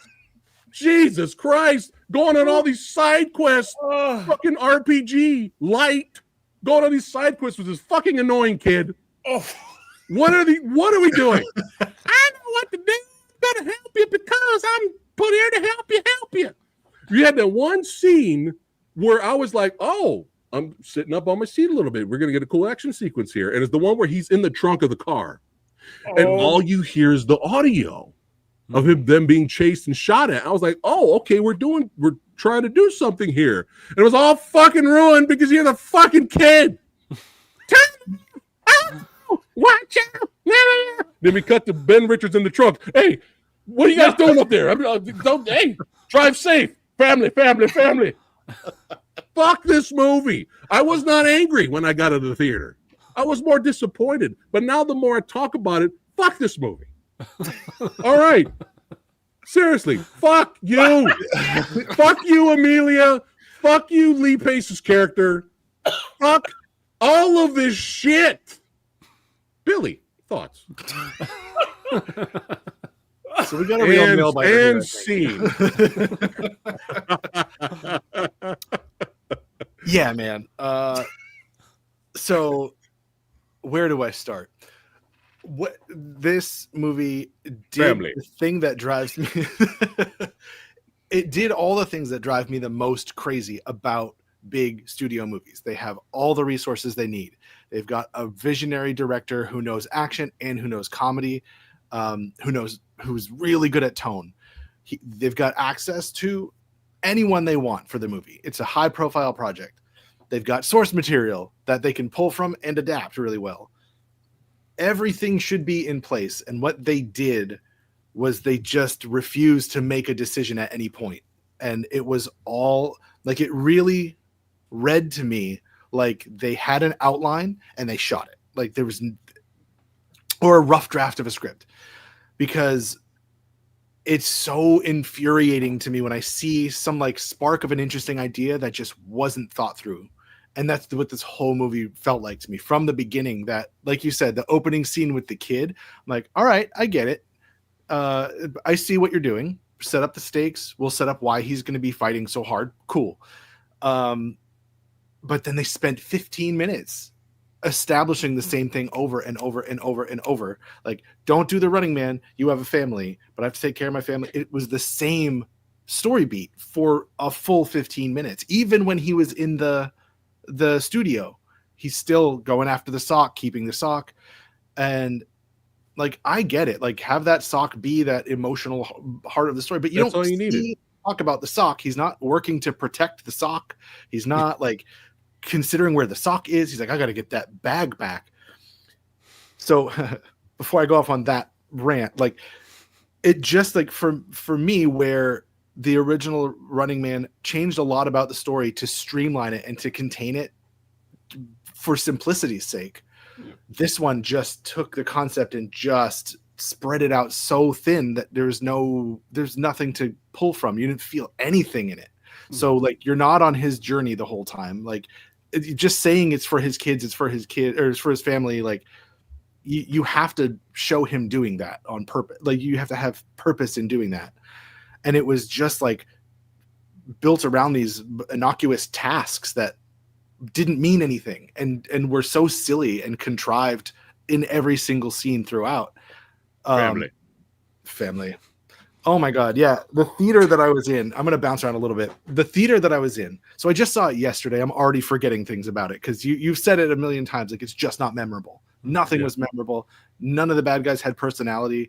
Jesus Christ. Going on all these side quests. Fucking RPG. Light. Going on these side quests with this fucking annoying kid. What are we doing? I know what to do. I'm gonna help you because I'm put here to help you. You had that one scene where I was like, oh, I'm sitting up on my seat a little bit. We're going to get a cool action sequence here. And it's the one where he's in the trunk of the car. And all you hear is the audio of them being chased and shot at. I was like, oh, okay, we're trying to do something here. And it was all fucking ruined because you're the fucking kid. Watch out. Then we cut to Ben Richards in the trunk. Hey, what are you guys doing up there? Hey, drive safe. Family. Fuck this movie. I was not angry when I got out of the theater. I was more disappointed. But now the more I talk about it, fuck this movie. All right. Seriously, fuck you. Fuck you, Amelia. Fuck you, Lee Pace's character. Fuck all of this shit. Billy, thoughts? So we got a real nail biter here, and scene. Yeah, man. So where do I start? What this movie did Family. the thing that drives me it did all the things that drive me the most crazy about big studio movies. They have all the resources they need. They've got a visionary director who knows action and who knows comedy, who's really good at tone. They've got access to anyone they want for the movie. It's a high profile project. They've got source material that they can pull from and adapt really well. Everything should be in place. And what they did was they just refused to make a decision at any point. And it was all like, it really read to me like they had an outline and they shot it. Like there was, or a rough draft of a script, because it's so infuriating to me when I see some like spark of an interesting idea that just wasn't thought through. And that's what this whole movie felt like to me from the beginning. That, like you said, the opening scene with the kid, I'm like, all right, I get it. I see what you're doing. Set up the stakes. We'll set up why he's going to be fighting so hard. Cool. But then they spent 15 minutes establishing the same thing over and over and over and over. Like, don't do the Running Man. You have a family, but I have to take care of my family. It was the same story beat for a full 15 minutes. Even when he was in the studio, he's still going after the sock, keeping the sock. And like, I get it. Like, have that sock be that emotional heart of the story, but That's all you needed. Talk about the sock. He's not working to protect the sock. He's not like considering where the sock is. He's like, I got to get that bag back. So before I go off on that rant, like, it just like for me, where the original Running Man changed a lot about the story to streamline it and to contain it for simplicity's sake. This one just took the concept and just spread it out so thin that there's nothing to pull from. You didn't feel anything in it. So like, you're not on his journey the whole time. Like, just saying it's for his kids, it's for his kid, or it's for his family. Like, you have to show him doing that on purpose. Like, you have to have purpose in doing that. And it was just like built around these innocuous tasks that didn't mean anything and were so silly and contrived in every single scene throughout. Family. Oh my God. Yeah. The theater that I was in, I'm going to bounce around a little bit. The theater that I was in. So I just saw it yesterday. I'm already forgetting things about it, because you've said it a million times. Like, it's just not memorable. Nothing was memorable. None of the bad guys had personality.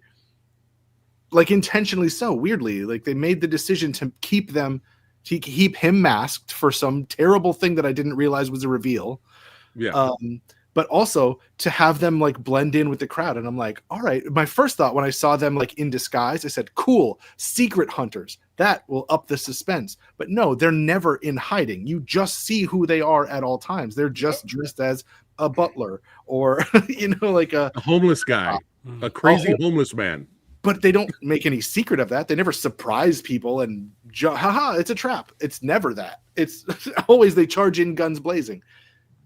Like, intentionally so, weirdly. Like, they made the decision to keep him masked for some terrible thing that I didn't realize was a reveal. Yeah. But also to have them like blend in with the crowd. And I'm like, all right. My first thought when I saw them like in disguise, I said, cool, secret hunters. That will up the suspense. But no, they're never in hiding. You just see who they are at all times. They're just dressed as a butler or, like a homeless guy, a crazy homeless man. But they don't make any secret of that. They never surprise people and haha, it's a trap. It's never that. It's always they charge in guns blazing.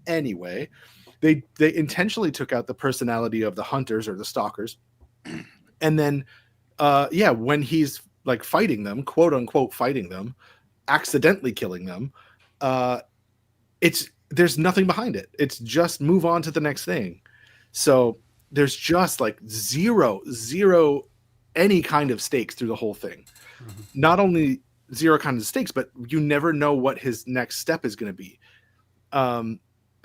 Anyway, they intentionally took out the personality of the hunters or the stalkers. And then when he's like fighting them, quote unquote fighting them, accidentally killing them, there's nothing behind it. It's just move on to the next thing. So there's just like zero any kind of stakes through the whole thing. Mm-hmm. Not only zero kind of stakes, but you never know what his next step is going to be.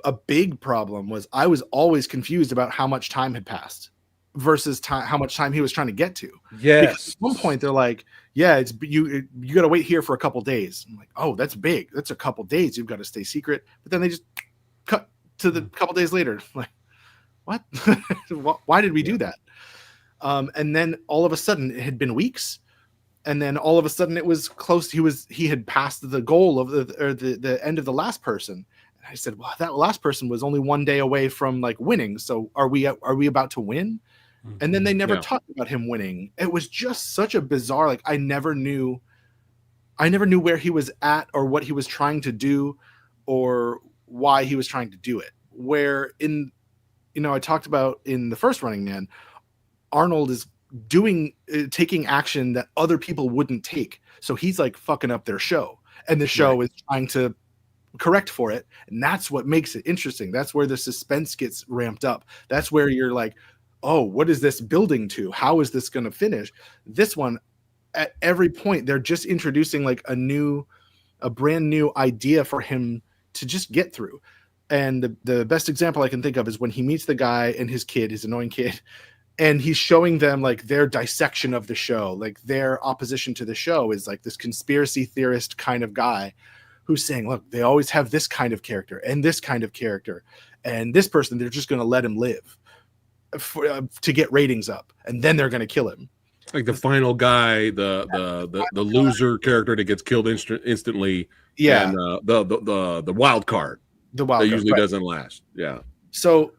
A big problem was I was always confused about how much time had passed versus how much time he was trying to get to. Yes. Because at one point they're like, yeah, it's you got to wait here for a couple days. I'm like, oh, that's big. That's a couple days. You've got to stay secret. But then they just cut to the couple days later. I'm like, what? Why did we do that? And then all of a sudden it had been weeks. And then all of a sudden it was close. He had passed the goal of the end of the last person. And I said, well, that last person was only one day away from like winning. So are we about to win? Mm-hmm. And then they never talked about him winning. It was just such a bizarre, like, I never knew where he was at or what he was trying to do or why he was trying to do it. Where I talked about in the first Running Man, Arnold is taking action that other people wouldn't take. So he's like fucking up their show, and the show is trying to correct for it, and that's what makes it interesting. That's where the suspense gets ramped up. That's where you're like, oh, what is this building to? How is this going to finish? This one, at every point, they're just introducing like a brand new idea for him to just get through. And the best example I can think of is when he meets the guy and his kid, his annoying kid, and he's showing them like their dissection of the show, like their opposition to the show is like this conspiracy theorist kind of guy who's saying, look, they always have this kind of character and this kind of character, and this person, they're just going to let him live to get ratings up, and then they're going to kill him. Like the final guy, the loser character that gets killed instantly. Yeah. And the wild card. The wild card usually doesn't last. Yeah. So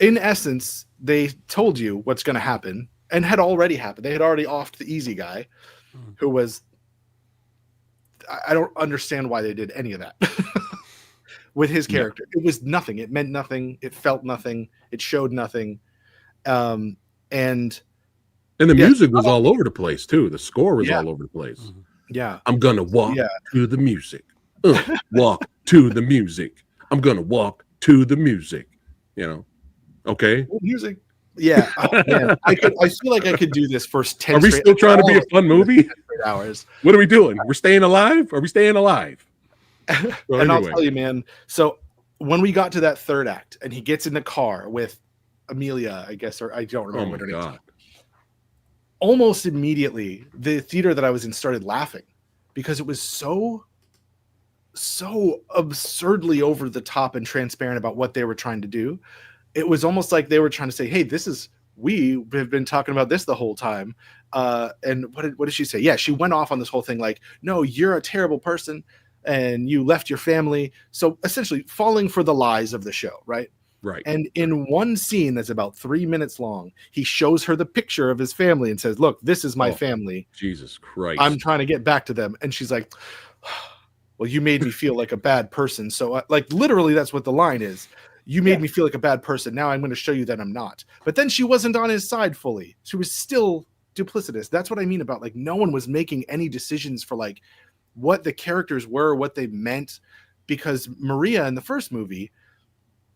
in essence, they told you what's going to happen, and had already happened. They had already offed the easy guy, who was, I don't understand why they did any of that with his character. It was nothing. It meant nothing. It felt nothing. It showed nothing. And the music was all over the place too. The score was all over the place. Yeah. I'm gonna walk to the music. Walk to the music. I'm gonna walk to the music. You know. Okay. Music. Yeah. Oh, man. I feel like I could do this for 10 Are we still trying to be a fun movie? Hours. What are we doing? We're staying alive? Are we staying alive? Well, and I'll tell you, man. So when we got to that third act and he gets in the car with Amelia, I guess, or I don't remember what her name is. Almost immediately, the theater that I was in started laughing because it was so absurdly over the top and transparent about what they were trying to do. It was almost like they were trying to say, hey, we have been talking about this the whole time. And what did she say? Yeah, she went off on this whole thing like, no, you're a terrible person and you left your family. So essentially falling for the lies of the show, right? Right. And in one scene that's about 3 minutes long, he shows her the picture of his family and says, look, this is my family. Jesus Christ. I'm trying to get back to them. And she's like, well, you made me feel like a bad person. So like literally that's what the line is. You made me feel like a bad person. Now I'm going to show you that I'm not. But then she wasn't on his side fully. She was still duplicitous. That's what I mean about like no one was making any decisions for like what the characters were, what they meant. Because Maria in the first movie,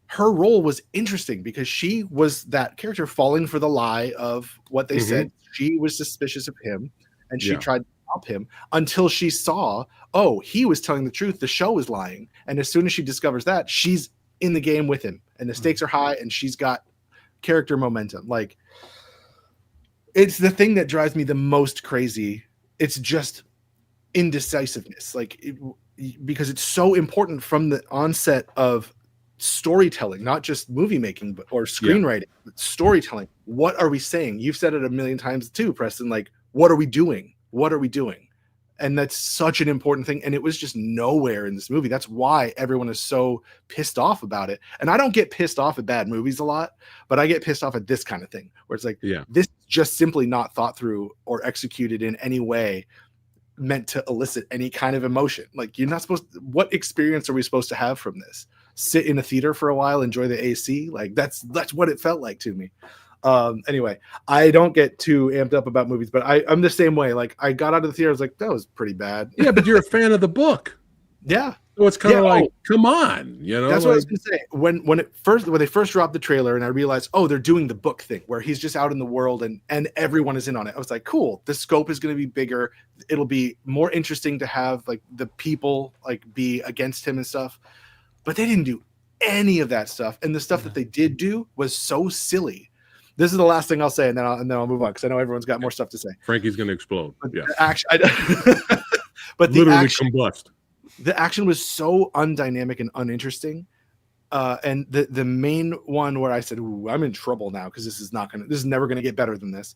her role was interesting because she was that character falling for the lie of what they said. She was suspicious of him and she tried to stop him until she saw, oh, he was telling the truth. The show was lying. And as soon as she discovers that, she's in the game with him and the stakes are high and she's got character momentum. Like it's the thing that drives me the most crazy. It's just indecisiveness. Like because it's so important from the onset of storytelling, not just movie making, or screenwriting, but storytelling. What are we saying? You've said it a million times too, Preston. Like, what are we doing? What are we doing? And that's such an important thing. And it was just nowhere in this movie. That's why everyone is so pissed off about it. And I don't get pissed off at bad movies a lot, but I get pissed off at this kind of thing where it's like, this is just simply not thought through or executed in any way meant to elicit any kind of emotion. Like you're not supposed to, what experience are we supposed to have from this? Sit in a theater for a while, enjoy the AC. Like that's what it felt like to me. Anyway, I don't get too amped up about movies, but I'm the same way. Like I got out of the theater, I was like, that was pretty bad. Yeah, but you're a fan of the book. Yeah. So it's kind of like, come on, you know. That's what I was gonna say. When they first dropped the trailer and I realized, oh, they're doing the book thing where he's just out in the world and everyone is in on it. I was like, cool, the scope is gonna be bigger. It'll be more interesting to have like the people like be against him and stuff. But they didn't do any of that stuff. And the stuff that they did do was so silly. This is the last thing I'll say, and then I'll move on because I know everyone's got more stuff to say. Frankie's going to explode. But yeah. But literally combust. The action was so undynamic and uninteresting. And the main one where I said, ooh, I'm in trouble now because this is never going to get better than this,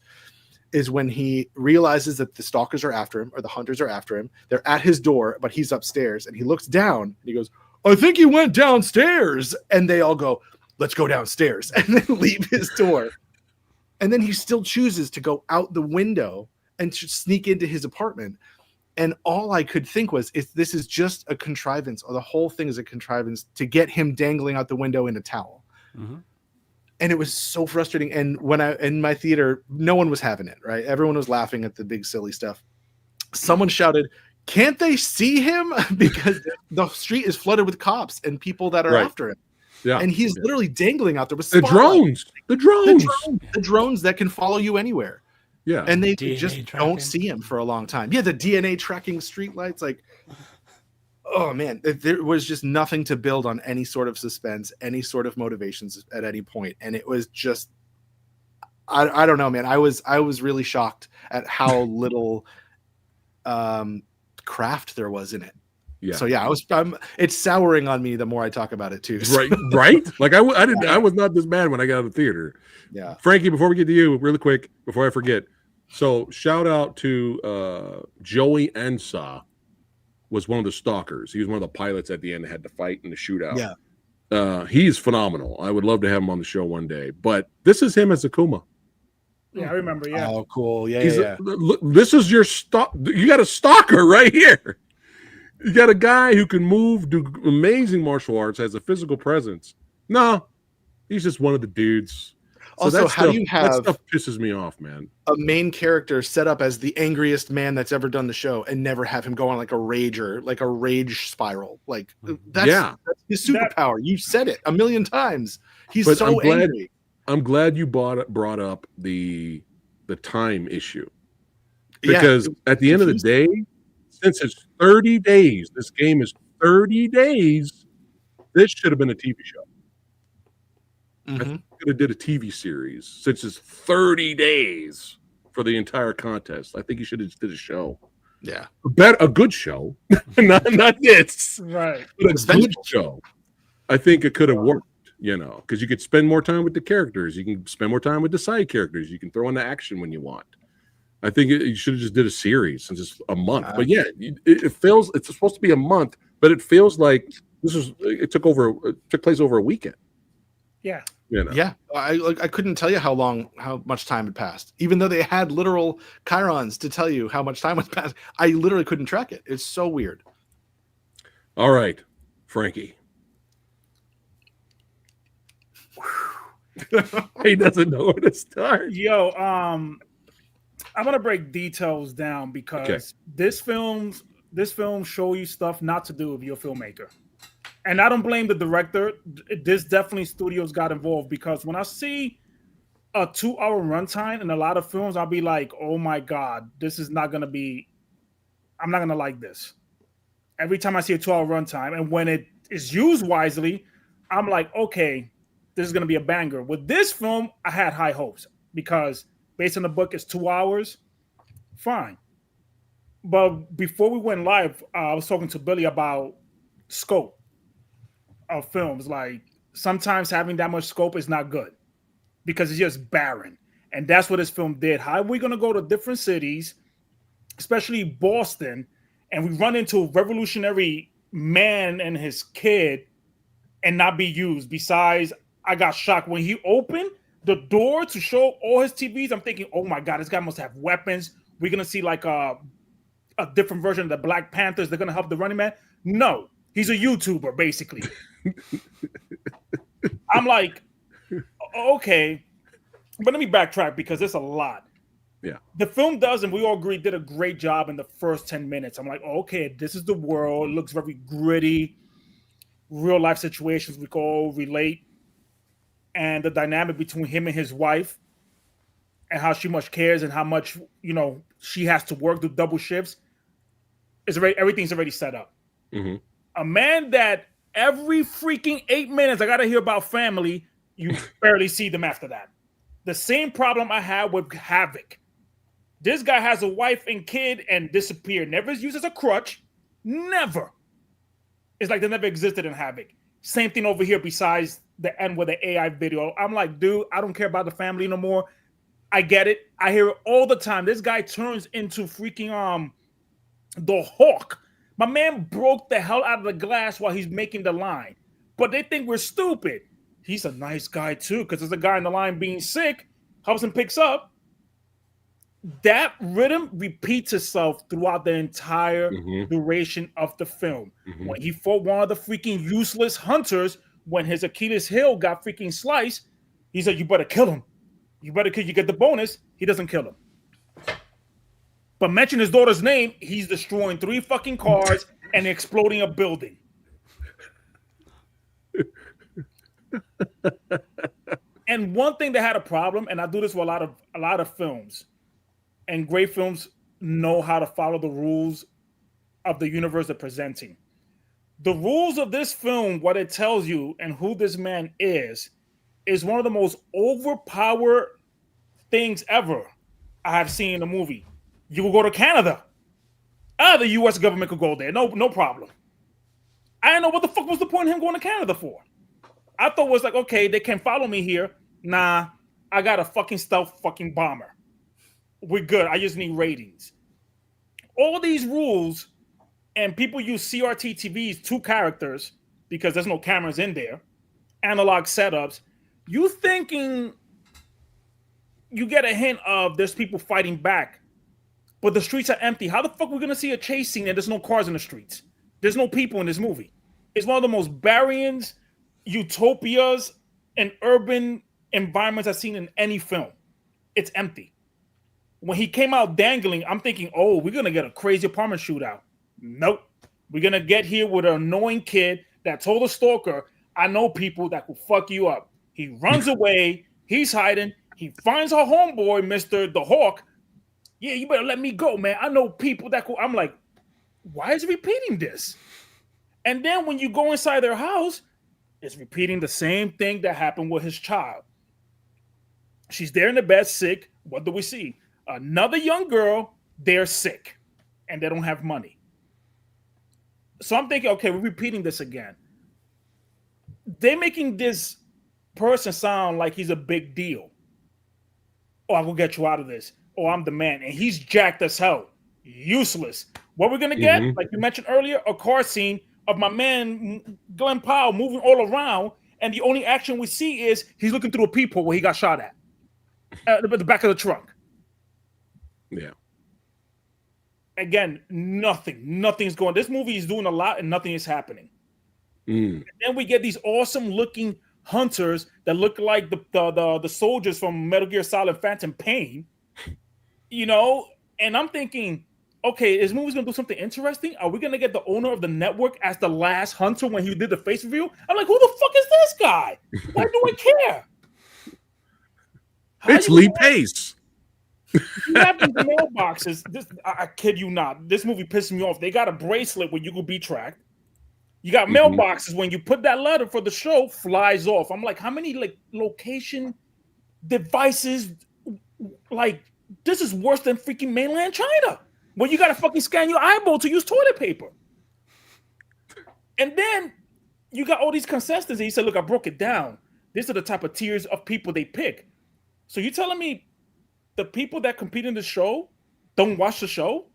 is when he realizes that the stalkers are after him or the hunters are after him. They're at his door, but he's upstairs, and he looks down and he goes, I think he went downstairs. And they all go, let's go downstairs, and then leave his door. And then he still chooses to go out the window and sneak into his apartment. And all I could think was, if this is just a contrivance, or the whole thing is a contrivance to get him dangling out the window in a towel. And it was so frustrating. And when in my theater, no one was having it, right? Everyone was laughing at the big silly stuff. Someone shouted, "Can't they see him?" Because the street is flooded with cops and people that are after him. Yeah. And he's literally dangling out there with the drones. The drones that can follow you anywhere. Yeah. And they DNA just tracking. don't see him for a long time. Yeah, the DNA tracking streetlights, like, oh man, there was just nothing to build on any sort of suspense, any sort of motivations at any point. And it was just, I don't know, man. I was really shocked at how little craft there was in it. Yeah. So yeah, it's souring on me the more I talk about it too. So. Right. Like I was not this bad when I got out of the theater. Yeah. Frankie, before we get to you, really quick, before I forget. So shout out to Joey Ansah, was one of the stalkers. He was one of the pilots at the end that had to fight in the shootout. Yeah. He's phenomenal. I would love to have him on the show one day. But this is him as Akuma. Yeah, I remember. Yeah. Oh, cool. Yeah. This is your stalk. You got a stalker right here. You got a guy who can move, do amazing martial arts, has a physical presence. No, he's just one of the dudes. So Also, how do you have that stuff pisses me off, man? A main character set up as the angriest man that's ever done the show and never have him go on like a rage spiral? Like that's his superpower. You said it a million times. He's so angry. I'm glad you brought up the time issue, because at the end of the day, since it's 30 days, this game is 30 days. This should have been a TV show. Mm-hmm. Could have did a TV series since it's 30 days for the entire contest. I think you should have just did a show. Yeah, a good show, not this, right? But a good show. I think it could have worked, because you could spend more time with the characters. You can spend more time with the side characters. You can throw in the action when you want. I think you should have just did a series since it's a month. But yeah, it feels it's supposed to be a month, but it feels like it took place over a weekend. Yeah. Yeah, I couldn't tell you how much time had passed, even though they had literal chyrons to tell you how much time was passed. I literally couldn't track it. It's so weird. All right, Frankie. He doesn't know where to start. Yo, I'm gonna break details down because this film show you stuff not to do if you're a filmmaker. And I don't blame the director. This definitely studios got involved, because when I see a 2-hour runtime in a lot of films, I'll be like, oh my God, this is not going to be, I'm not going to like this. Every time I see a 2-hour runtime, and when it is used wisely, I'm like, okay, this is going to be a banger. With this film, I had high hopes because based on the book, it's 2 hours. Fine. But before we went live, I was talking to Billy about scope of films. Like, sometimes having that much scope is not good because it's just barren. And that's what this film did. How are we going to go to different cities, especially Boston, and we run into a revolutionary man and his kid and not be used? Besides, I got shocked when he opened the door to show all his TVs. I'm thinking, oh my God, this guy must have weapons. We're going to see like a different version of the Black Panthers. They're going to help the running man. No, he's a YouTuber, basically. I'm like, okay, but let me backtrack because there's a lot. Yeah. The film does, and we all agree, did a great job in the first 10 minutes. I'm like, okay, this is the world. It looks very gritty, real life situations we can all relate. And the dynamic between him and his wife and how she much cares and how much, she has to work, do double shifts. Everything's already set up. Mm-hmm. A man that every freaking 8 minutes, I got to hear about family, you barely see them after that. The same problem I had with Havoc. This guy has a wife and kid and disappeared. Never is used as a crutch. Never. It's like they never existed in Havoc. Same thing over here besides the end with the AI video. I'm like, dude, I don't care about the family no more. I get it. I hear it all the time. This guy turns into freaking the Hawk. My man broke the hell out of the glass while he's making the line. But they think we're stupid. He's a nice guy too, because there's a guy in the line being sick, helps him picks up. That rhythm repeats itself throughout the entire duration of the film. Mm-hmm. When he fought one of the freaking useless hunters, when his Achilles heel got freaking sliced, He said, you better kill him. You better kill. You get the bonus. He doesn't kill him. But mention his daughter's name, he's destroying 3 fucking cars and exploding a building. And one thing that had a problem, and I do this with a lot of films, and great films know how to follow the rules of the universe they're presenting. The rules of this film, what it tells you and who this man is one of the most overpowered things ever I have seen in a movie. You will go to Canada. The U.S. government could go there. No problem. I didn't know what the fuck was the point of him going to Canada for. I thought it was like, okay, they can follow me here. Nah, I got a fucking stealth fucking bomber. We're good. I just need ratings. All these rules, and people use CRT TVs, 2 characters, because there's no cameras in there, analog setups. You thinking you get a hint of there's people fighting back, but the streets are empty. How the fuck are we gonna see a chase scene and there's no cars in the streets? There's no people in this movie. It's one of the most barren utopias and urban environments I've seen in any film. It's empty. When he came out dangling, I'm thinking, oh, we're gonna get a crazy apartment shootout. Nope. We're gonna get here with an annoying kid that told a stalker, I know people that will fuck you up. He runs away, he's hiding, he finds her homeboy, Mr. the Hawk. Yeah, you better let me go, man. I know people that could. I'm like, why is he repeating this? And then when you go inside their house, it's repeating the same thing that happened with his child. She's there in the bed, sick. What do we see? Another young girl, they're sick, and they don't have money. So I'm thinking, okay, we're repeating this again. They're making this person sound like he's a big deal. Oh, I will get you out of this. Oh, I'm the man. And he's jacked as hell. Useless. What we're going to get, like you mentioned earlier, a car scene of my man Glenn Powell moving all around, and the only action we see is he's looking through a peephole where he got shot at the back of the trunk. Yeah. Again, nothing's going. This movie is doing a lot and nothing is happening. And then we get these awesome looking hunters that look like the soldiers from Metal Gear Solid Phantom Pain, you know. And I'm thinking, okay, this movie's gonna do something interesting. Are we gonna get the owner of the network as the last hunter when he did the face reveal? I'm like, who the fuck is this guy? Why do I care? It's Lee Pace. You have these mailboxes. I kid you not. This movie pisses me off. They got a bracelet where you can be tracked. You got mailboxes when you put that letter for the show, flies off. I'm like, how many like location devices? Like, this is worse than freaking mainland China, where you gotta fucking scan your eyeball to use toilet paper. And then you got all these consistencies. He said, look, I broke it down. These are the type of tiers of people they pick. So you telling me the people that compete in the show don't watch the show?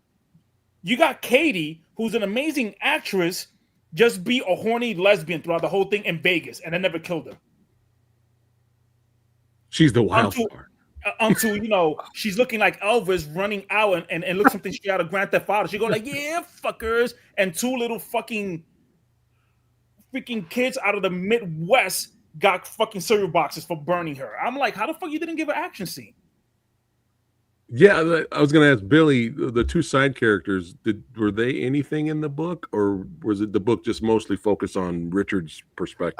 You got Katie, who's an amazing actress, just be a horny lesbian throughout the whole thing in Vegas, and I never killed her. She's the wild card. Until, you know, she's looking like Elvis running out and looks something straight out of Grand Theft Auto. She go like, yeah, fuckers. And 2 little freaking kids out of the Midwest got fucking cereal boxes for burning her. I'm like, how the fuck you didn't give an action scene? Yeah, I was going to ask Billy, the 2 side characters, were they anything in the book, or was it the book just mostly focused on Richard's perspective?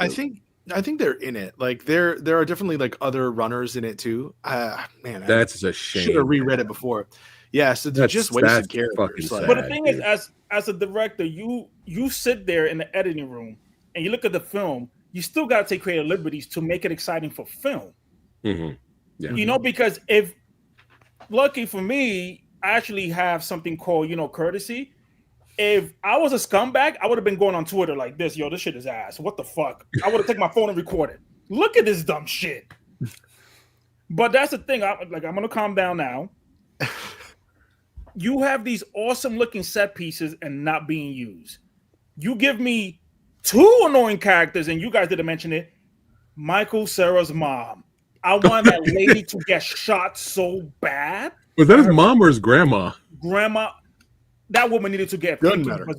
I think they're in it. Like there are definitely like other runners in it too. Man, that's a shame. Should have reread it before. Yeah, so they're just wasted characters. But the thing is, as a director, you sit there in the editing room and you look at the film. You still got to take creative liberties to make it exciting for film. Yeah. You know, because if lucky for me, I actually have something called, you know, courtesy. If I was a scumbag, I would have been going on Twitter like this. Yo, this shit is ass. What the fuck? I would have taken my phone and recorded. Look at this dumb shit. But that's the thing. I'm going to calm down now. You have these awesome looking set pieces and not being used. You give me 2 annoying characters, and you guys didn't mention it. Michael Cera's mom. I want that lady to get shot so bad. Was that his mom or his grandma? Grandma. That woman needed to get doesn't matter. That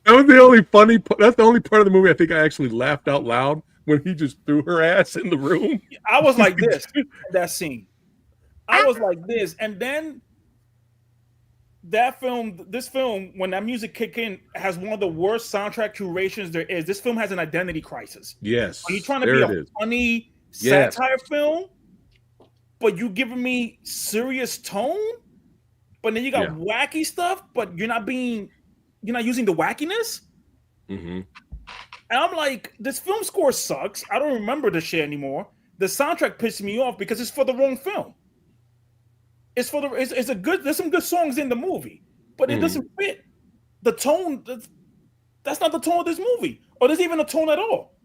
was the only funny. That's the only part of the movie I think I actually laughed out loud. when he just threw her ass in the room. I was like this in that scene. I was like this, and then this film, when that music kicked in, has one of the worst soundtrack curations there is. This film has an identity crisis. Yes. Are you trying to be a funny satire film, but you giving me serious tone? But then you got wacky stuff, but you're not using the wackiness. Mm-hmm. And I'm like, this film score sucks. I don't remember this shit anymore. The soundtrack pissed me off because it's for the wrong film. There's some good songs in the movie, but it doesn't fit the tone. That's not the tone of this movie, or there's even a tone at all.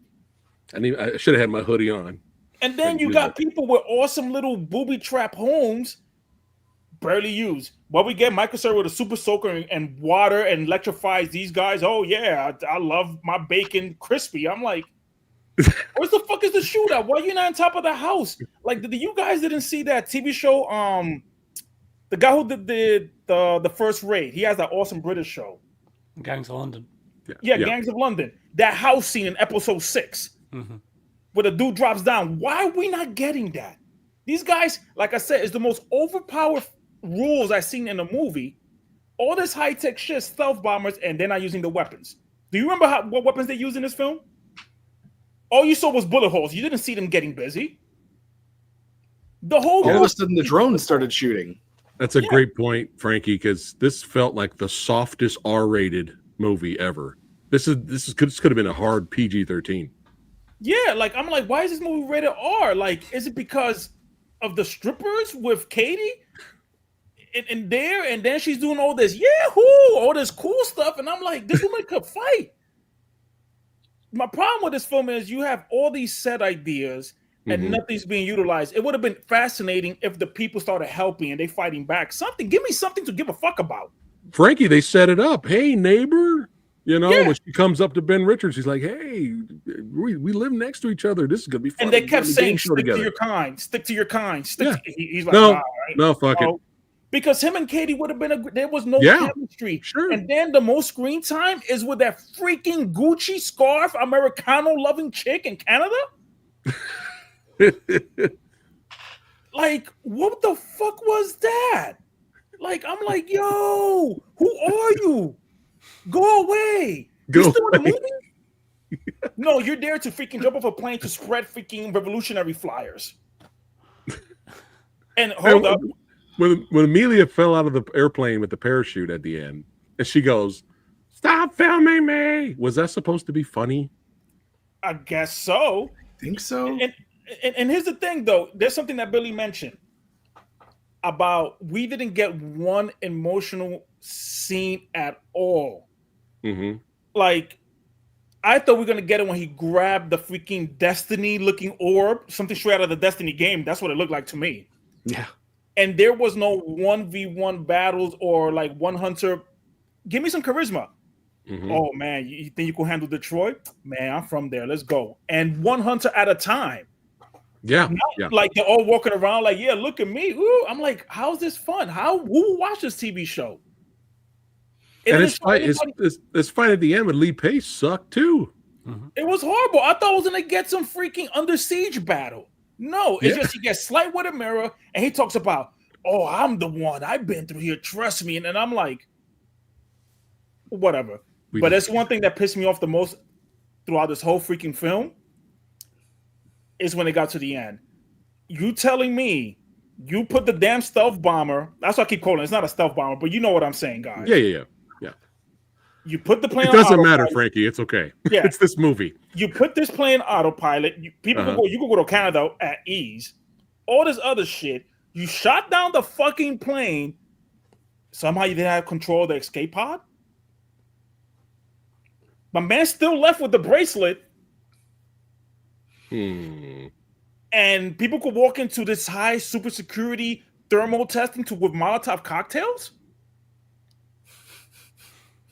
I should have had my hoodie on. And then you got people with awesome little booby trap homes, barely used. What we get, Michael Cera with a super soaker and water and electrifies these guys. Oh yeah, I love my bacon crispy. I'm like, where the fuck is the shootout? Why are you not on top of the house? Like, you guys didn't see that TV show? The guy who did the first raid, he has that awesome British show, Gangs of London. Yeah, Gangs of London. That house scene in episode 6, where the dude drops down. Why are we not getting that? These guys, like I said, is the most overpowered rules I've seen in a movie. All this high tech shit, stealth bombers, and they're not using the weapons. Do you remember what weapons they used in this film? All you saw was bullet holes. You didn't see them getting busy. All of a sudden, the drones started shooting. That's a great point, Frankie, because this felt like the softest R-rated movie ever. This could have been a hard PG-13. Yeah, like I'm like, why is this movie rated R? Like, is it because of the strippers with Katie and then she's doing all this all this cool stuff, and I'm like, this woman could fight. My problem with this film is you have all these set ideas and nothing's being utilized. It would have been fascinating if the people started helping and they fighting back. Give me something to give a fuck about. Frankie, they set it up. Hey, neighbor. When she comes up to Ben Richards, she's like, hey, we live next to each other. This is going to be fun. And they kept saying, stick to your kind, stick to your kind. He's like, no, fuck it. Because him and Katie would have been there was no chemistry. Sure. And then the most screen time is with that freaking Gucci scarf Americano loving chick in Canada. Like, what the fuck was that? Like, I'm like, yo, who are you? Go away. You still in the movie? No, you're there to freaking jump off a plane to spread freaking revolutionary flyers. And hold up. When Amelia fell out of the airplane with the parachute at the end, and she goes, "Stop filming me." Was that supposed to be funny? I guess so. I think so. And here's the thing, though. There's something that Billy mentioned about we didn't get one emotional scene at all. Like, I thought we were going to get it when he grabbed the freaking Destiny-looking orb, something straight out of the Destiny game. That's what it looked like to me. Yeah. And there was no 1v1 battles or like one hunter. Give me some charisma. Oh, man, you think you can handle Detroit? Man, I'm from there. Let's go. And one hunter at a time. Yeah. Like they're all walking around like, yeah, look at me. Ooh. I'm like, how's this fun? Who will watch this TV show? And it's fight at the end with Lee Pace sucked too. It was horrible. I thought I was going to get some freaking Under Siege battle. No, it's just he gets slight with a mirror and he talks about, oh, I'm the one. I've been through here. Trust me. And I'm like, whatever. But that's one thing that pissed me off the most throughout this whole freaking film is when it got to the end. You telling me you put the damn stealth bomber. That's what I keep calling it. It's not a stealth bomber, but you know what I'm saying, guys. Yeah. You put the plane on autopilot. It doesn't matter, Frankie. It's okay. Yeah. It's this movie. You put this plane on autopilot. You can go to Canada at ease. All this other shit. You shot down the fucking plane. Somehow you didn't have control of the escape pod. My man still left with the bracelet. And people could walk into this high super security thermal testing with Molotov cocktails.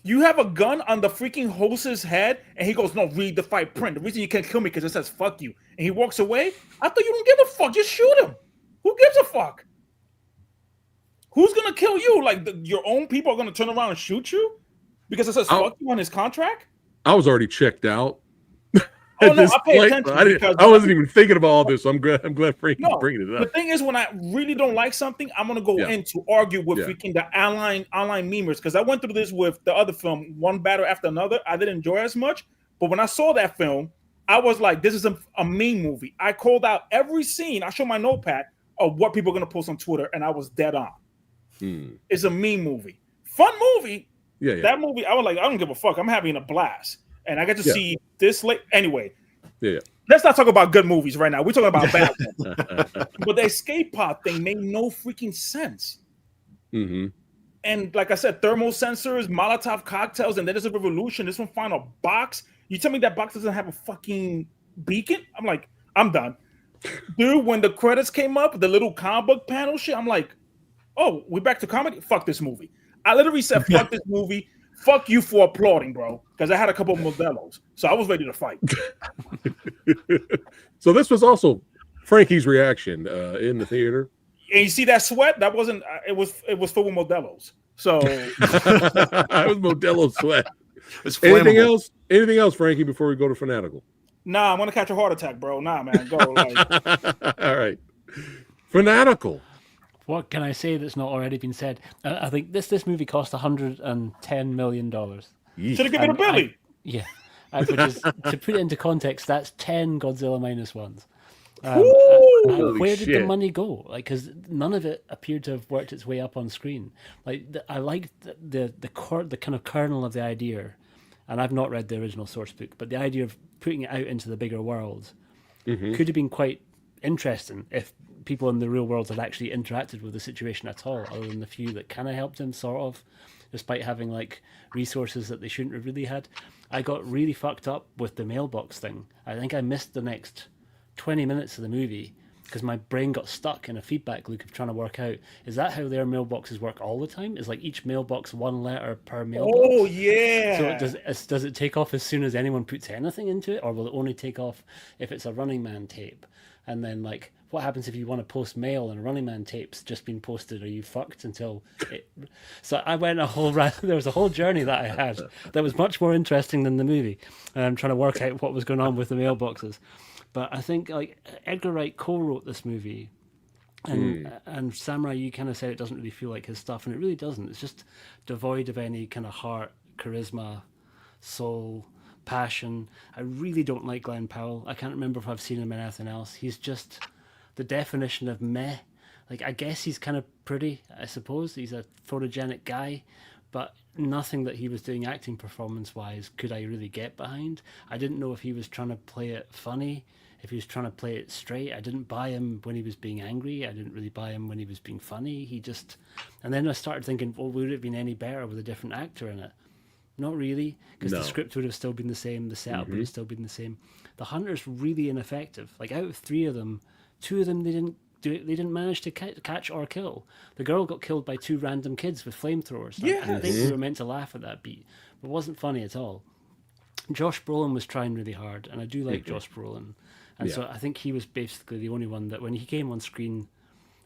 You have a gun on the freaking host's head, and he goes, "No, read the fight print. The reason you can't kill me because it says fuck you." And he walks away. I thought you don't give a fuck. Just shoot him. Who gives a fuck? Who's gonna kill you? Like your own people are gonna turn around and shoot you because it says fuck you on his contract? I was already checked out. Oh no, This I pay point, attention I wasn't even thinking of all this. So I'm glad Frankie's bringing it the up. thing is, when I really don't like something, I'm gonna go in to argue with freaking the online memers, because I went through this with the other film, One Battle After Another. I didn't enjoy it as much, but when I saw that film, I was like, this is a meme movie. I called out every scene. I showed my notepad of what people are gonna post on Twitter, and I was dead on. It's a meme movie, fun movie. Yeah. That movie, I was like, I don't give a fuck. I'm having a blast, and I get to see this late anyway. Yeah. Let's not talk about good movies right now. We're talking about bad ones. But the escape pod thing made no freaking sense. And like I said, thermal sensors, Molotov cocktails, and then there's a revolution. This one found a box. You tell me that box doesn't have a fucking beacon? I'm like, I'm done. Dude, when the credits came up, the little comic book panel shit, I'm like, oh, we're back to comedy? Fuck this movie. I literally said, fuck this movie. Fuck you for applauding, bro. Because I had a couple of Modelos. So I was ready to fight. So this was also Frankie's reaction in the theater. And you see that sweat? That wasn't, it was filled with Modelos. So it was Modelo sweat. Anything else? Anything else, Frankie, before we go to Fanatical? Nah, I'm gonna catch a heart attack, bro. Nah, man. Go. All right. Fanatical. What can I say that's not already been said? I think this movie cost $110 million. Should have given it a Billy. Which is, to put it into context, that's 10 Godzilla minus ones. Where did the money go? Like, because none of it appeared to have worked its way up on screen. Like, I liked the kind of kernel of the idea, and I've not read the original source book, but the idea of putting it out into the bigger world could have been quite interesting if people in the real world had actually interacted with the situation at all, other than the few that kind of helped him, sort of, despite having like resources that they shouldn't have really had. I got really fucked up with the mailbox thing. I think I missed the next 20 minutes of the movie because my brain got stuck in a feedback loop of trying to work out, is that how their mailboxes work all the time? Is like each mailbox one letter per mailbox? Oh yeah. So does it take off as soon as anyone puts anything into it, or will it only take off if it's a Running Man tape? And then like, what happens if you want to post mail and a Running Man tape's just been posted? Are you fucked until it? So I went there was a whole journey that I had that was much more interesting than the movie. And I'm trying to work out what was going on with the mailboxes. But I think like Edgar Wright co-wrote this movie, and Samurai, you kind of said it doesn't really feel like his stuff, and it really doesn't. It's just devoid of any kind of heart, charisma, soul, passion. I really don't like Glenn Powell. I can't remember if I've seen him in anything else. He's just the definition of meh. Like, I guess he's kind of pretty, I suppose. He's a photogenic guy, but nothing that he was doing acting performance-wise could I really get behind. I didn't know if he was trying to play it funny, if he was trying to play it straight. I didn't buy him when he was being angry. I didn't really buy him when he was being funny. And then I started thinking, well, would it have been any better with a different actor in it? Not really, because the script would have still been the same, the setup would have still been the same. The Hunter's really ineffective. Like, out of three of them, two of them they didn't manage to catch or kill. The girl got killed by two random kids with flamethrowers. Yes. I think we were meant to laugh at that beat, but it wasn't funny at all. Josh Brolin was trying really hard, and I do like Josh Brolin. And so I think he was basically the only one that when he came on screen,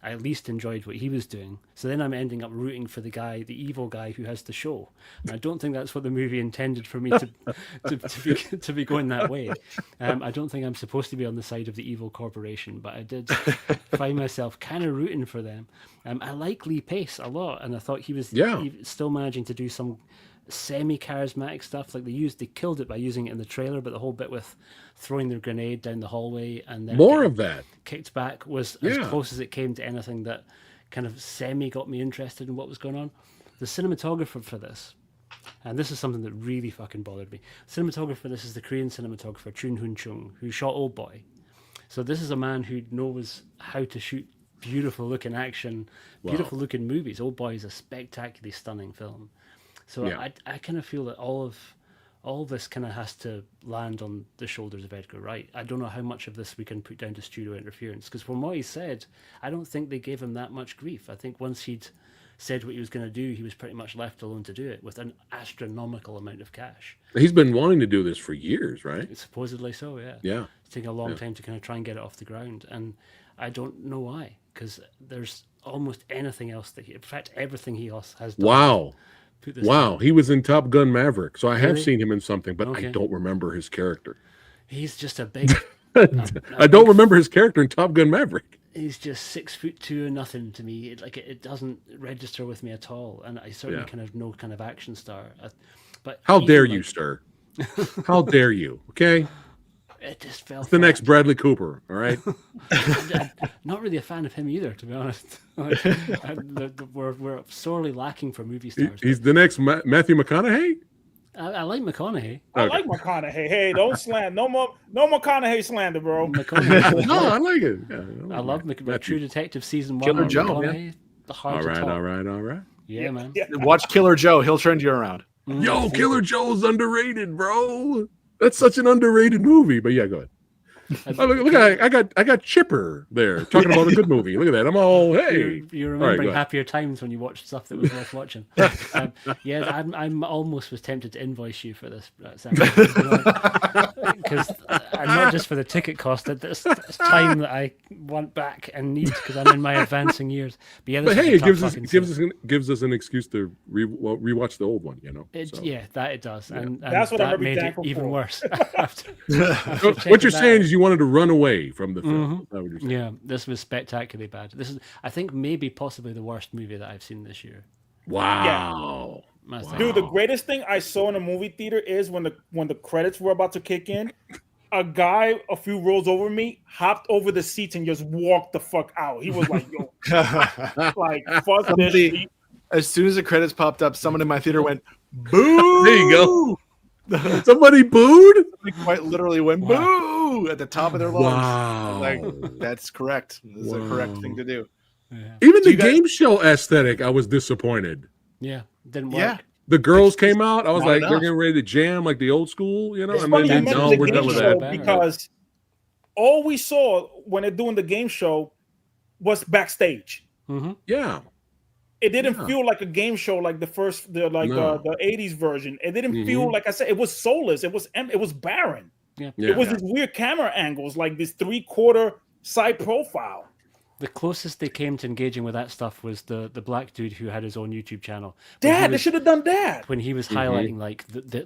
I at least enjoyed what he was doing. So then I'm ending up rooting for the evil guy who has the show. And I don't think that's what the movie intended for me to be going that way. I don't think I'm supposed to be on the side of the evil corporation, but I did find myself kind of rooting for them. I like Lee Pace a lot, and I thought he was still managing to do some semi-charismatic stuff. Like they killed it by using it in the trailer, but the whole bit with throwing their grenade down the hallway and then more of that kicked back was as close as it came to anything that kind of semi got me interested in what was going on. The cinematographer for this, and this is something that really fucking bothered me, cinematographer for this is the Korean cinematographer Chun Hoon Chung, who shot Old Boy. So this is a man who knows how to shoot beautiful looking action, beautiful looking movies. Old Boy is a spectacularly stunning film. So I kind of feel that all this kind of has to land on the shoulders of Edgar Wright. I don't know how much of this we can put down to studio interference, because from what he said, I don't think they gave him that much grief. I think once he'd said what he was going to do, he was pretty much left alone to do it with an astronomical amount of cash. He's been wanting to do this for years, right? Supposedly so, yeah. Yeah. It's taking a long time to kind of try and get it off the ground, and I don't know why, because there's almost anything else in fact, everything he has done. Wow, he was in Top Gun Maverick, so I have seen him in something, but I don't remember his character. He's just a big. I don't remember his character in Top Gun Maverick. He's just 6'2" and nothing to me. It doesn't register with me at all, and I certainly kind of no kind of action star. But how dare you, sir? How dare you? Okay, it just fell. It's the next Bradley Cooper. All right. I'm not really a fan of him either, to be honest. We're sorely lacking for movie stars. He's the next Matthew McConaughey. I like McConaughey. I like McConaughey. Hey, don't slander. No McConaughey slander, bro. No, I like it. Yeah, I love True Detective season 1. Killer Joe. All right. Yeah, man. Yeah. Watch Killer Joe. He'll turn you around. Yo, Killer Joe's underrated, bro. That's such an underrated movie. But yeah, go ahead. Look, I got Chipper there talking about a good movie. Look at that. I'm all hey. You're remembering happier times when you watched stuff that was worth watching. I'm almost was tempted to invoice you for this, Sam, because not just for the ticket cost. It's time that I want back and need because I'm in my advancing years. But hey, it gives us an excuse to rewatch the old one. You know. Yeah, that it does, and that's what that I'm made it thankful even for. worse. What you're saying is you wanted to run away from the film. Is that what you're saying? Yeah, this was spectacularly bad. This is, I think, maybe possibly the worst movie that I've seen this year. Wow. Dude, the greatest thing I saw in a movie theater is when the credits were about to kick in, a guy a few rows over me hopped over the seats and just walked the fuck out. He was like, yo, like, fuck this shit. As soon as the credits popped up, someone in my theater went, boo! There you go. Somebody booed? Quite literally went, boo! At the top of their lungs. Wow. Like, that's correct. This is a correct thing to do. Yeah. Even the game show aesthetic, I was disappointed. Yeah, didn't work. Yeah. The girls came out. I was like, enough. they're getting ready to jam like the old school, you know? It's And funny then you no, mentioned we're the done game with show that. because all we saw when they're doing the game show was backstage. Mm-hmm. Yeah. It didn't feel like a game show like the 80s version. It didn't feel like I said. It was soulless. It was barren. Yeah. It was these weird camera angles, like this 3/4 side profile. The closest they came to engaging with that stuff was the black dude who had his own YouTube channel. They should have done that. When he was highlighting like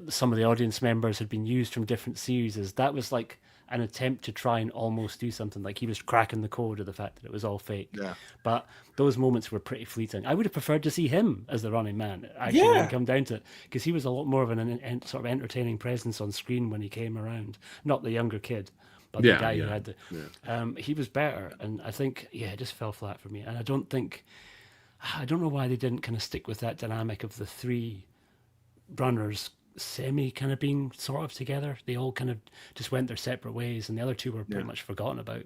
some of the audience members had been used from different series. That was like an attempt to try and almost do something. Like he was cracking the code of the fact that it was all fake. Yeah. But those moments were pretty fleeting. I would have preferred to see him as the running man, actually, when it come down to it, because he was a lot more of an sort of entertaining presence on screen when he came around. Not the younger kid, but the guy who had the... he was better, and I think, it just fell flat for me. And I don't know why they didn't kind of stick with that dynamic of the three runners semi kind of being sort of together. They all kind of just went their separate ways, and the other two were pretty much forgotten about.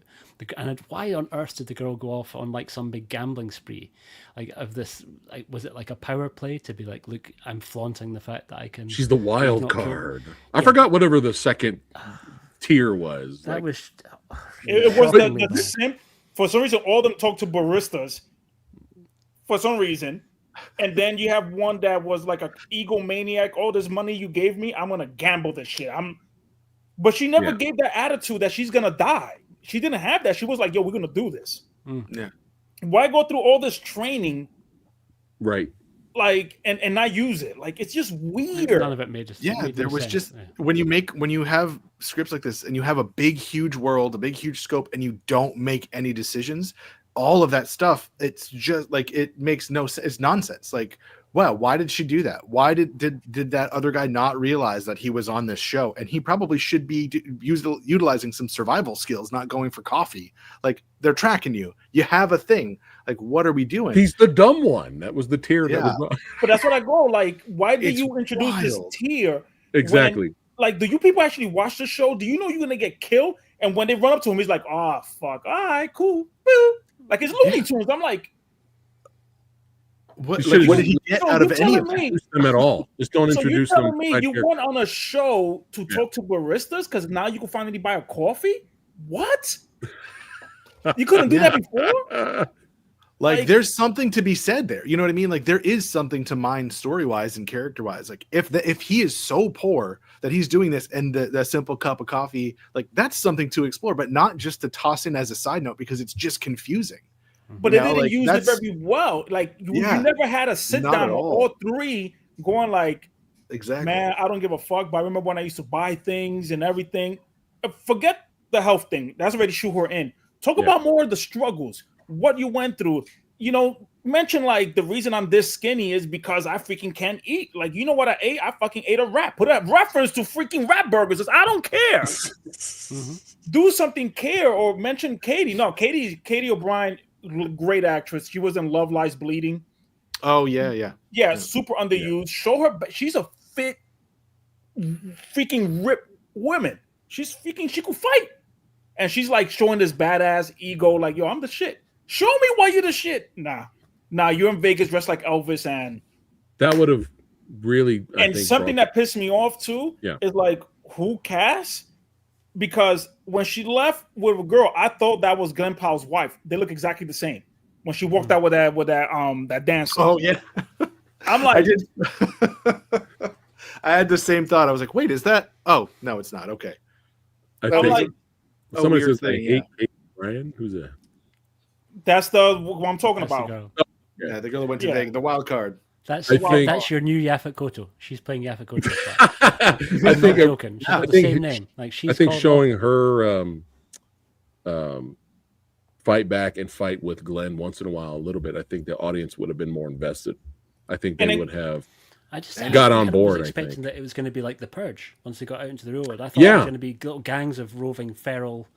And why on earth did the girl go off on like some big gambling spree? Like of this, like, was it like a power play to be like, look, I'm flaunting the fact that I can. She's the wild card. I forgot whatever the second tier was. That was. It was the simp. For some reason, all of them talk to baristas. For some reason. And then you have one that was like an egomaniac. All this money you gave me, I'm gonna gamble this shit. But she never gave that attitude that she's gonna die. She didn't have that. She was like, "Yo, we're gonna do this." Yeah. Why go through all this training, right? Like, and not use it? Like, it's just weird. None of it made just. Yeah, there was just when you have scripts like this and you have a big, huge world, a big, huge scope, and you don't make any decisions. All of that stuff, it's just like it makes no sense. It's nonsense. Like, wow, why did she do that? Why did that other guy not realize that he was on this show? And he probably should be utilizing some survival skills, not going for coffee. Like, they're tracking you. You have a thing. Like, what are we doing? He's the dumb one. That was the tier. Yeah. That was. But that's what I go. Like, why did you introduce this tier? Exactly. Like, do you people actually watch the show? Do you know you're gonna get killed? And when they run up to him, he's like, "Oh fuck, all right, cool." Boop. Like, it's Looney Tunes. I'm like, what did he get out of any of them at all? Just don't introduce them. So you're telling me you went on a show to talk to baristas because now you can finally buy a coffee? What? You couldn't do that before? Like, there's something to be said there. You know what I mean? Like, there is something to mine story-wise and character-wise. Like, if he is so poor that he's doing this and the simple cup of coffee, like, that's something to explore, but not just to toss in as a side note because it's just confusing. But they didn't use it very well. Like, you never had a sit-down with all three going like, exactly, man, I don't give a fuck. But I remember when I used to buy things and everything. forget the health thing. That's already shoehorned in. Talk about more of the struggles, what you went through. You know, mention like the reason I'm this skinny is because I freaking can't eat. Like, you know what I ate? I fucking ate a rat. Put a reference to freaking rat burgers. I don't care. Do something, care, or mention Katie. No, Katie O'Brien, great actress. She was in Love Lies Bleeding. Oh yeah. Super underused. Show her. She's a fit, freaking ripped woman. She's freaking. She could fight, and she's like showing this badass ego. Like, yo, I'm the shit. Show me why you're the shit. Nah, you're in Vegas dressed like Elvis, and that would have really. And something that pissed me off too is like, who cast? Because when she left with a girl, I thought that was Glenn Powell's wife. They look exactly the same. When she walked out with that dancer. Oh yeah. I'm like, I had the same thought. I was like, wait, is that? Oh no, it's not. Okay. I think like, somebody says they hate Ryan. Who's that? That's the what I'm talking about. Yeah, the girl that went to Vegas, the wild card. That's your new Yaphet Kotto. She's playing Yaphet Kotto. I think joking. She's got the same name. Like I think showing her fight back and fight with Glenn once in a while, a little bit. I think the audience would have been more invested. I think they would have. I got on board. I was expecting that it was going to be like The Purge once they got out into the road. I thought it was going to be little gangs of roving feral,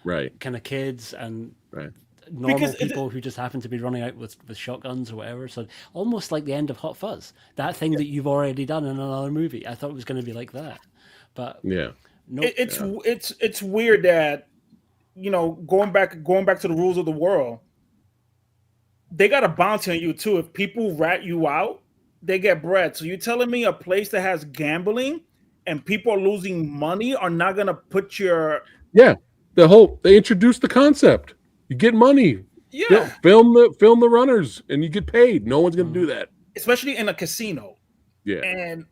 kind of kids and normal people who just happen to be running out with shotguns or whatever. So almost like the end of Hot Fuzz, that thing that you've already done in another movie. I thought it was going to be like that, but it's weird that going back to the rules of the world. They got a bounty on you too. If people rat you out, they get bread. So you're telling me a place that has gambling and people are losing money are not gonna put your they introduced the concept. You get money. Yeah. Film the runners and you get paid. No one's gonna do that. Especially in a casino. Yeah. And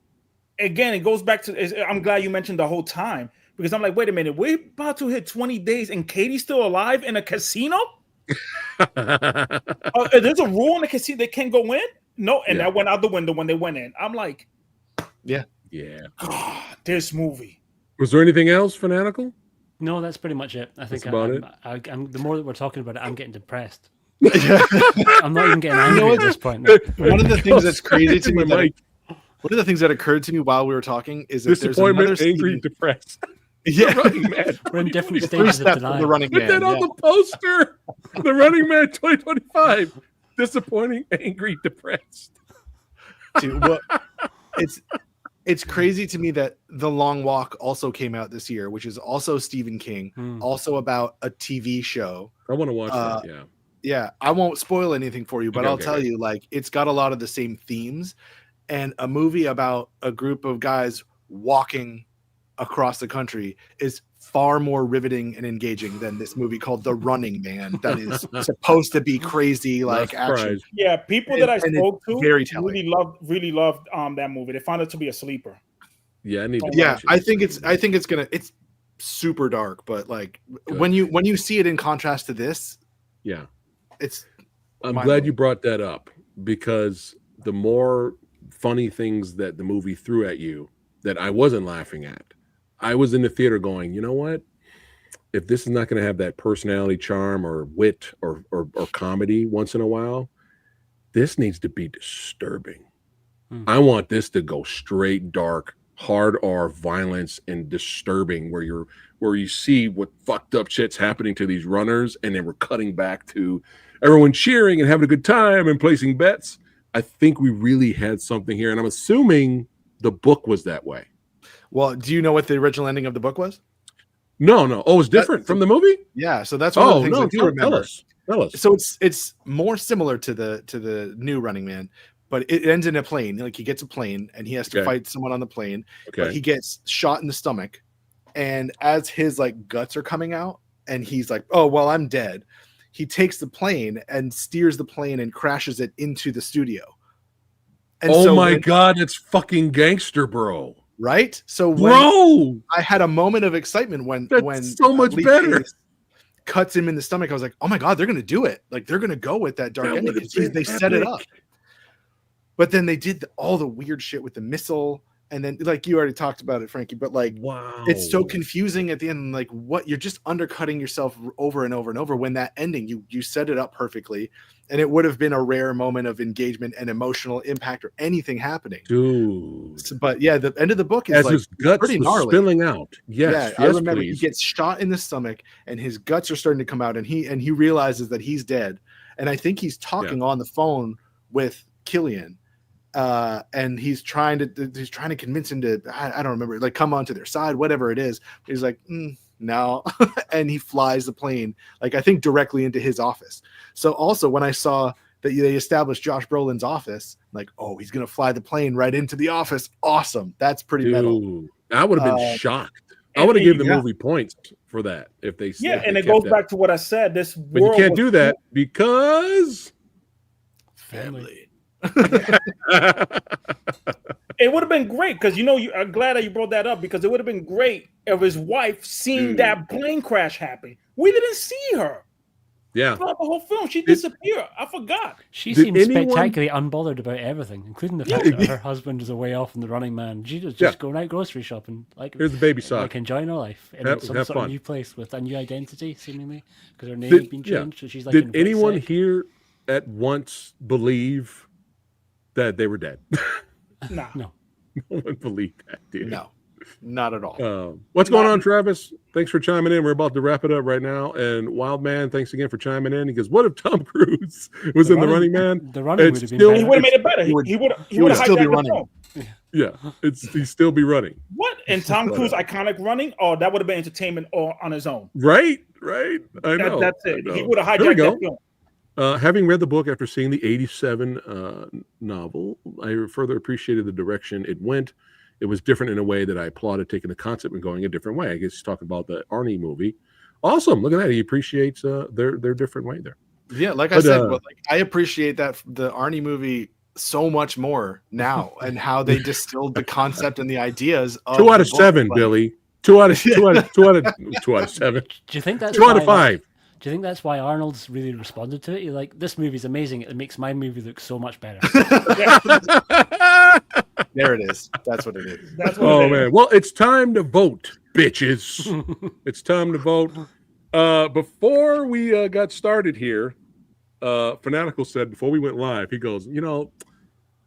again, it goes back to I'm glad you mentioned the whole time because I'm like, wait a minute, we're about to hit 20 days and Katie's still alive in a casino? There's a rule in the casino they can't go in? No, and that went out the window when they went in. I'm like, yeah. This movie. Was there anything else, Fanatical? No, that's pretty much it. I think I'm the more that we're talking about it, I'm getting depressed. I'm not even getting angry at this point. One of the things that's crazy to me, one of the things that occurred to me while we were talking is that disappointment, angry, depressed. Yeah, Running Man. We're in different stages of denial. The Running Man. Put that on the poster. The Running Man 2025. Disappointing, angry, depressed. Dude, well, it's crazy to me that The Long Walk also came out this year, which is also Stephen King, also about a TV show. I want to watch that. Yeah. Yeah, I won't spoil anything for you, but I'll tell you, like, it's got a lot of the same themes, and a movie about a group of guys walking across the country is far more riveting and engaging than this movie called The Running Man that is supposed to be crazy like action. Yeah, people that I spoke to really loved that movie. They found it to be a sleeper. Yeah, I need to watch it. I think it's super dark, but like when you see it in contrast to this, I'm glad you brought that up because the more funny things that the movie threw at you that I wasn't laughing at, I was in the theater going, you know what? If this is not going to have that personality charm or wit or comedy once in a while, this needs to be disturbing. I want this to go straight dark, hard R violence and disturbing where you see what fucked up shit's happening to these runners and then we're cutting back to everyone cheering and having a good time and placing bets. I think we really had something here. And I'm assuming the book was that way. Well, do you know what the original ending of the book was? No. Oh, it's different from the movie? Yeah, so that's one of the things I do remember. Tell us. So it's more similar to the new Running Man, but it ends in a plane. Like he gets a plane and he has to fight someone on the plane. But he gets shot in the stomach, and as his like guts are coming out, and he's like, "Oh well, I'm dead." He takes the plane and steers the plane and crashes it into the studio. And God, it's fucking gangster, bro. Right? So I had a moment of excitement when so much better cuts him in the stomach. I was like, oh my God, they're gonna do it. Like they're gonna go with that dark ending. They set it up. But then they did all the weird shit with the missile And then, like you already talked about it, Frankie, but like, wow, it's so confusing at the end. Like, what you're just undercutting yourself over and over and over. When that ending, you set it up perfectly, and it would have been a rare moment of engagement and emotional impact or anything happening, dude. But yeah, the end of the book is as like his guts pretty was gnarly. spilling out. Yes, I yes, remember please. he gets shot in the stomach, and his guts are starting to come out, and he realizes that he's dead. And I think he's talking on the phone with Killian. And he's trying to convince him to, I don't remember, like, come onto their side, whatever it is. He's like, no. And he flies the plane, like, I think directly into his office. So also when I saw that they established Josh Brolin's office, like, oh, he's going to fly the plane right into the office. Awesome. That's pretty metal. I would have been shocked. I would have given the movie points for that if they. Yeah, if they and it kept goes that. back to what I said. This But you can't do that because family. It would have been great because I'm glad that you brought that up, because it would have been great if his wife seen that plane crash happen. We didn't see her. Yeah, throughout the whole film, she disappeared. I forgot. She seemed spectacularly unbothered about everything, including the fact that her husband is away off in the Running Man. She was just going out grocery shopping, like here's the baby sock, like enjoying her life in some sort fun. of new place with a new identity, seemingly, because her name has been changed. So she's like, did anyone here at once believe that they were dead? No. No one believed that, dude. No, not at all. What's going on, Travis? Thanks for chiming in. We're about to wrap it up right now. And Wildman, thanks again for chiming in. He goes, "What if Tom Cruise was in the Running Man? The Running would have been better. He would have made it better. He would still be running. Yeah, he'd still be running. What? And Tom Cruise iconic running? Oh, that would have been entertainment all on his own. Right. I know. That's it. He would have hijacked that film. Having read the book after seeing the 87 novel, I further appreciated the direction it went. It was different in a way that I applauded, taking the concept and going a different way. I guess he's talking about the Arnie movie. Awesome. Look at that. He appreciates their different way there. Yeah, like I said, I appreciate that the Arnie movie so much more now, and how they distilled the concept and the ideas of 2 out of 7, Billy. 2 out of 7. Do you think that's 2 out of 5? Do you think that's why Arnold's really responded to it? You're like, this movie's amazing. It makes my movie look so much better. There it is. That's what it is. Man. Well, it's time to vote, bitches. It's time to vote. Before we got started here, Fanatical said before we went live, he goes,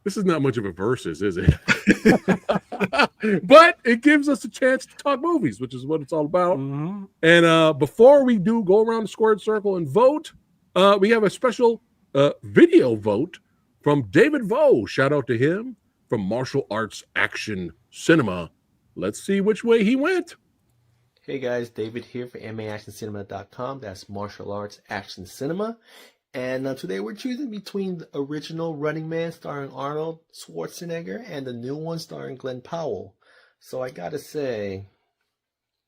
this is not much of a versus, is it? But it gives us a chance to talk movies, which is what it's all about. Mm-hmm. And before we do go around the squared circle and vote, we have a special video vote from David Vo. Shout out to him from Martial Arts Action Cinema. Let's see which way he went. Hey guys, David here for MAActionCinema.com. That's Martial Arts Action Cinema. And today we're choosing between the original Running Man starring Arnold Schwarzenegger and the new one starring Glenn Powell. So I gotta say,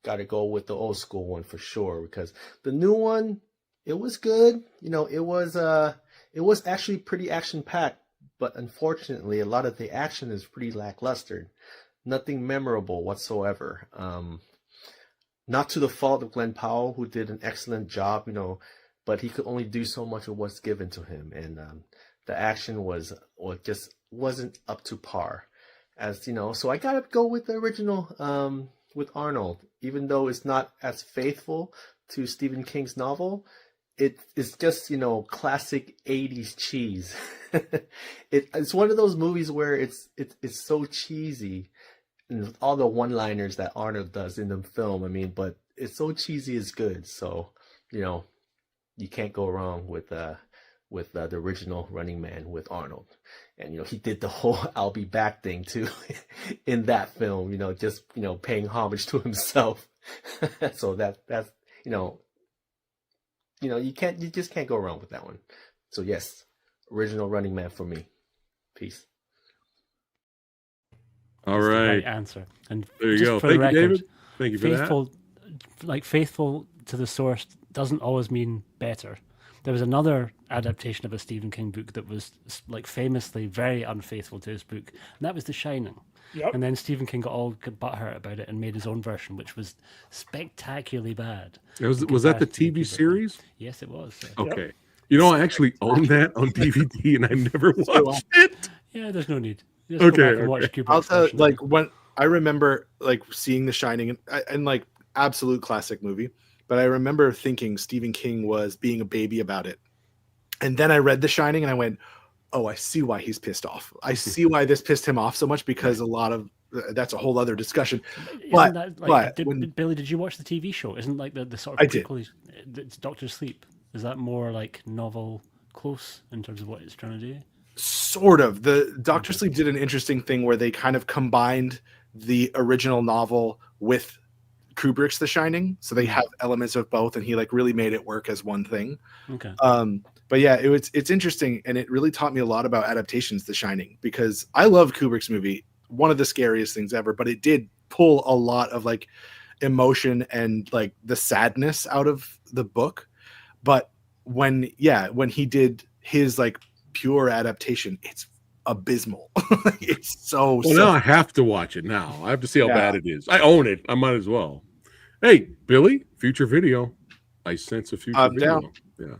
gotta go with the old school one for sure, because the new one, it was good. It was actually pretty action packed, but unfortunately a lot of the action is pretty lackluster. Nothing memorable whatsoever. Not to the fault of Glenn Powell, who did an excellent job, but he could only do so much of what's given to him, and the action just wasn't up to par, so I gotta go with the original with Arnold, even though it's not as faithful to Stephen King's novel. It's just classic 80s cheese. It's one of those movies where it's so cheesy, and all the one-liners that Arnold does in the film, but it's so cheesy it's good. So you can't go wrong with the original Running Man with Arnold. And he did the whole "I'll be back" thing too in that film, just paying homage to himself. So that's you just can't go wrong with that one. So yes, original Running Man for me. Peace. All right. The right answer. And there you go. Thank you, David. Thank you for that. Faithful to the source doesn't always mean better. There was another adaptation of a Stephen King book that was famously very unfaithful to his book, and that was The Shining. Yep. And then Stephen King got all butthurt about it and made his own version, which was spectacularly bad. Was that the TV series? Yes, it was. Okay. Yep. I actually own that on DVD and I never watched it. Yeah, there's no need. Just go back and watch Kubrick's I'll tell version. like when I remember like seeing The Shining and like absolute classic movie, but I remember thinking Stephen King was being a baby about it. And then I read The Shining and I went, oh, I see why he's pissed off. I see why this pissed him off so much, because a lot of that's a whole other discussion. Isn't that like, Billy, did you watch the TV show? Isn't like the sort of prequel, it's Doctor Sleep? Is that more like novel close in terms of what it's trying to do? Sort of. The Doctor Sleep did an interesting thing where they kind of combined the original novel with Kubrick's The Shining, so they have elements of both, and he like really made it work as one thing. Okay. But yeah, it's interesting, and it really taught me a lot about adaptations, The Shining, because I love Kubrick's movie, one of the scariest things ever, but it did pull a lot of like emotion and like the sadness out of the book. But when he did his like pure adaptation, it's abysmal. It's so well, now I have to watch it now. I have to see how bad it is. I own it. I might as well. Hey, Billy, future video. I sense a future video. Down. Yeah.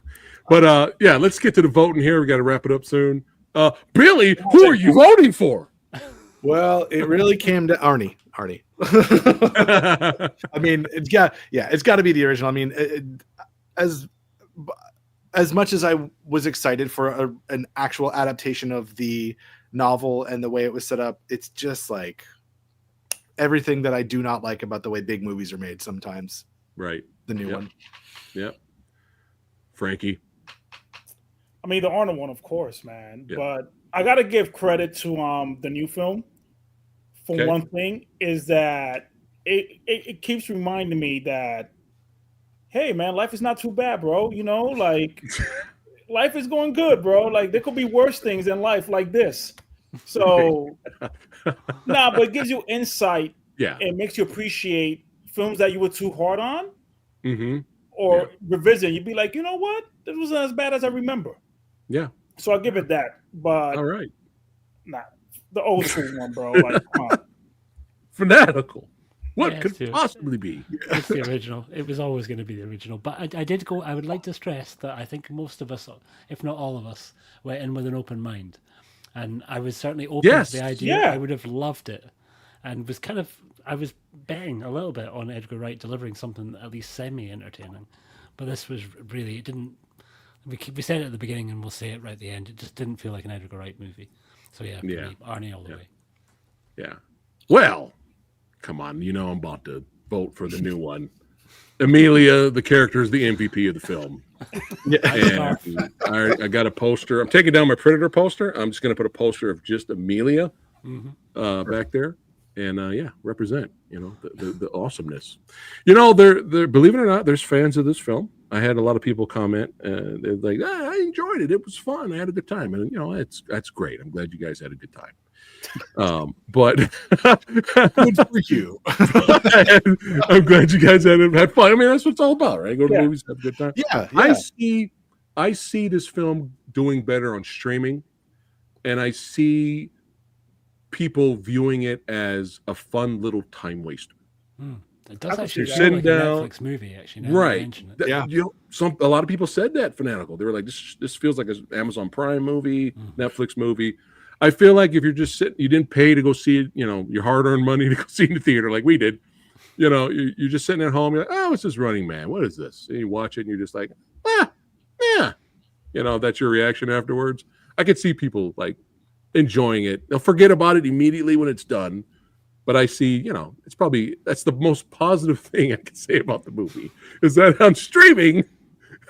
But yeah, let's get to the voting here. We got to wrap it up soon. Billy, who are you voting for? Well, it really came to Arnie. I mean, it's got to be the original. I mean, as much as I was excited for an actual adaptation of the novel and the way it was set up, it's just like everything that I do not like about the way big movies are made sometimes. Right. The new one. Yep. Frankie. I mean, the Arnold one, of course, man. Yep. But I got to give credit to the new film. For one thing, is that it keeps reminding me that, hey, man, life is not too bad, bro. You know, like life is going good, bro. Like there could be worse things in life like this. So, but it gives you insight. Yeah. It makes you appreciate films that you were too hard on. Mm-hmm. Or revisit. You'd be like, you know what? This wasn't as bad as I remember. Yeah. So I'll give it that. But all right. Nah. The old school one, bro. Like, come on. Fanatical. What could possibly be? It's the original. It was always going to be the original. But I would like to stress that I think most of us, if not all of us, went in with an open mind. And I was certainly open to the idea. Yeah. I would have loved it. And I was betting a little bit on Edgar Wright delivering something at least semi-entertaining. But this was really, it didn't, we said it at the beginning and we'll say it right at the end. It just didn't feel like an Edgar Wright movie. So yeah, me, Arnie all the way. Yeah. Well, come on, you know I'm about to vote for the new one. Amelia, the character, is the MVP of the film. And I got a poster. I'm taking down my Predator poster. I'm just going to put a poster of just Amelia back there, and represent the awesomeness. You know, they're believe it or not, there's fans of this film. I had a lot of people comment, and they're like, I enjoyed it. It was fun. I had a good time. And, that's great. I'm glad you guys had a good time. But good for you. I'm glad you guys had fun. I mean, that's what it's all about, right? Go to movies, have a good time. Yeah. I see this film doing better on streaming, and I see people viewing it as a fun little time waster. It does actually sitting like down, a Netflix movie, actually. Right. A lot of people said that, Fanatical. They were like, this feels like an Amazon Prime movie, Netflix movie. I feel like if you're just sitting, you didn't pay to go see it, your hard-earned money to go see it in the theater like we did. You're just sitting at home, you're like, oh, it's this Running Man. What is this? And you watch it and you're just like, yeah. That's your reaction afterwards. I could see people like enjoying it. They'll forget about it immediately when it's done. But I see, that's the most positive thing I can say about the movie is that on streaming,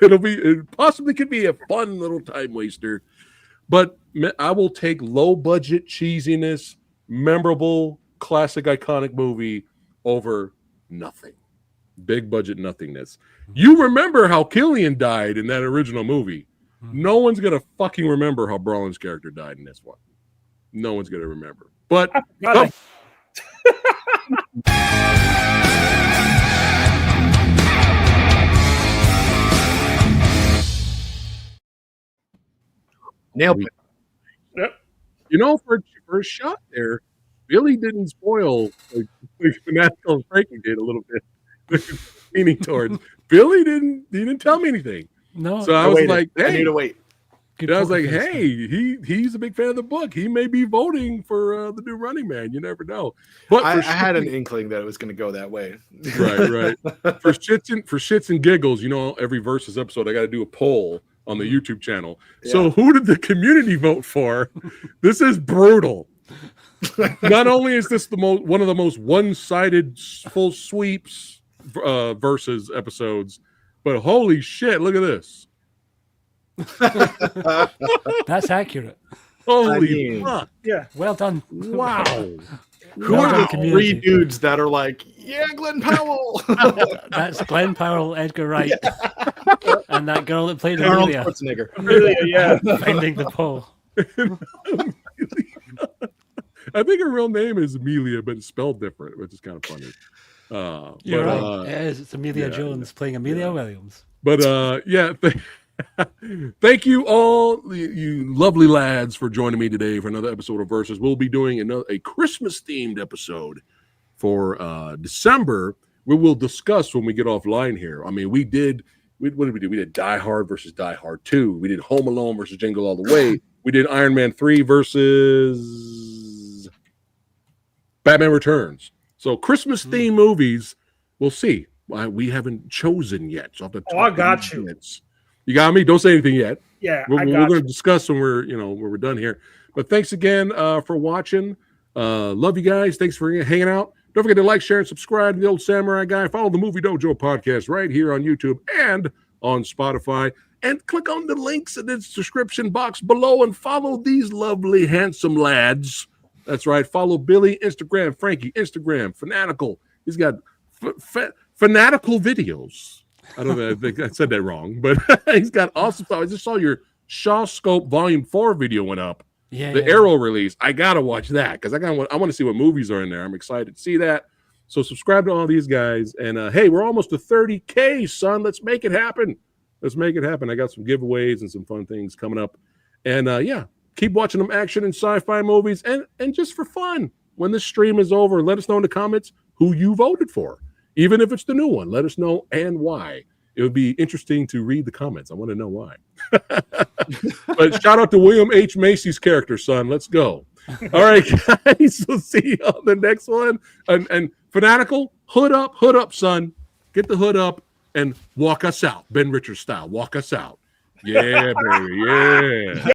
it possibly could be a fun little time waster. But I will take low budget cheesiness, memorable, classic, iconic movie over nothing. Big budget nothingness. You remember how Killian died in that original movie. No one's going to fucking remember how Brolin's character died in this one. No one's going to remember. But nailed it. Yep. For a shot there, Billy didn't spoil like Fanatical and Frankie did a little bit. Leaning towards Billy didn't tell me anything. No. So I was like, hey, I need to wait. I was like, hey, he's a big fan of the book. He may be voting for the new Running Man. You never know. But I had an inkling that it was going to go that way. Right. For shits and giggles, every Versus episode, I got to do a poll on the YouTube channel. Yeah. So who did the community vote for? This is brutal. Not only is this one of the most one-sided full sweeps Versus episodes, but holy shit, look at this. That's accurate. Holy fuck. Yeah. Well done. Wow. Who are the three dudes that are like, yeah, Glenn Powell? That's Glenn Powell, Edgar Wright, and that girl that played Arnold Amelia. Schwarzenegger. Yeah. Finding the pole. I think her real name is Amelia, but it's spelled different, which is kind of funny. You're right. It is. It's Amelia Jones playing Amelia Williams. But thank you all, you lovely lads, for joining me today for another episode of Versus. We'll be doing a Christmas-themed episode for December. We will discuss when we get offline here. I mean, what did we do? We did Die Hard versus Die Hard 2. We did Home Alone versus Jingle All the Way. We did Iron Man 3 versus Batman Returns. So Christmas-themed movies, we'll see. We haven't chosen yet. So I got you. You got me? Don't say anything yet. Yeah, we're going to discuss when we're done here. But thanks again for watching. Love you guys. Thanks for hanging out. Don't forget to like, share, and subscribe to the Old Samurai Guy. Follow the Movie Dojo podcast right here on YouTube and on Spotify. And click on the links in the description box below and follow these lovely, handsome lads. That's right. Follow Billy, Instagram, Frankie, Instagram, Fanatical. He's got Fanatical videos. I don't know. I think I said that wrong, but he's got awesome stuff. I just saw your Shaw Scope Volume 4 video went up. Yeah. The Arrow release. I got to watch that because I want to see what movies are in there. I'm excited to see that. So subscribe to all these guys. And hey, we're almost to 30K, son. Let's make it happen. Let's make it happen. I got some giveaways and some fun things coming up. And keep watching them action and sci-fi movies. And just for fun, when this stream is over, let us know in the comments who you voted for. Even if it's the new one, let us know and why. It would be interesting to read the comments. I want to know why. But shout out to William H. Macy's character, son. Let's go. All right, guys. We'll see you on the next one. And Fanatical, hood up, son. Get the hood up and walk us out. Ben Richards style. Walk us out. Yeah, baby. Yeah.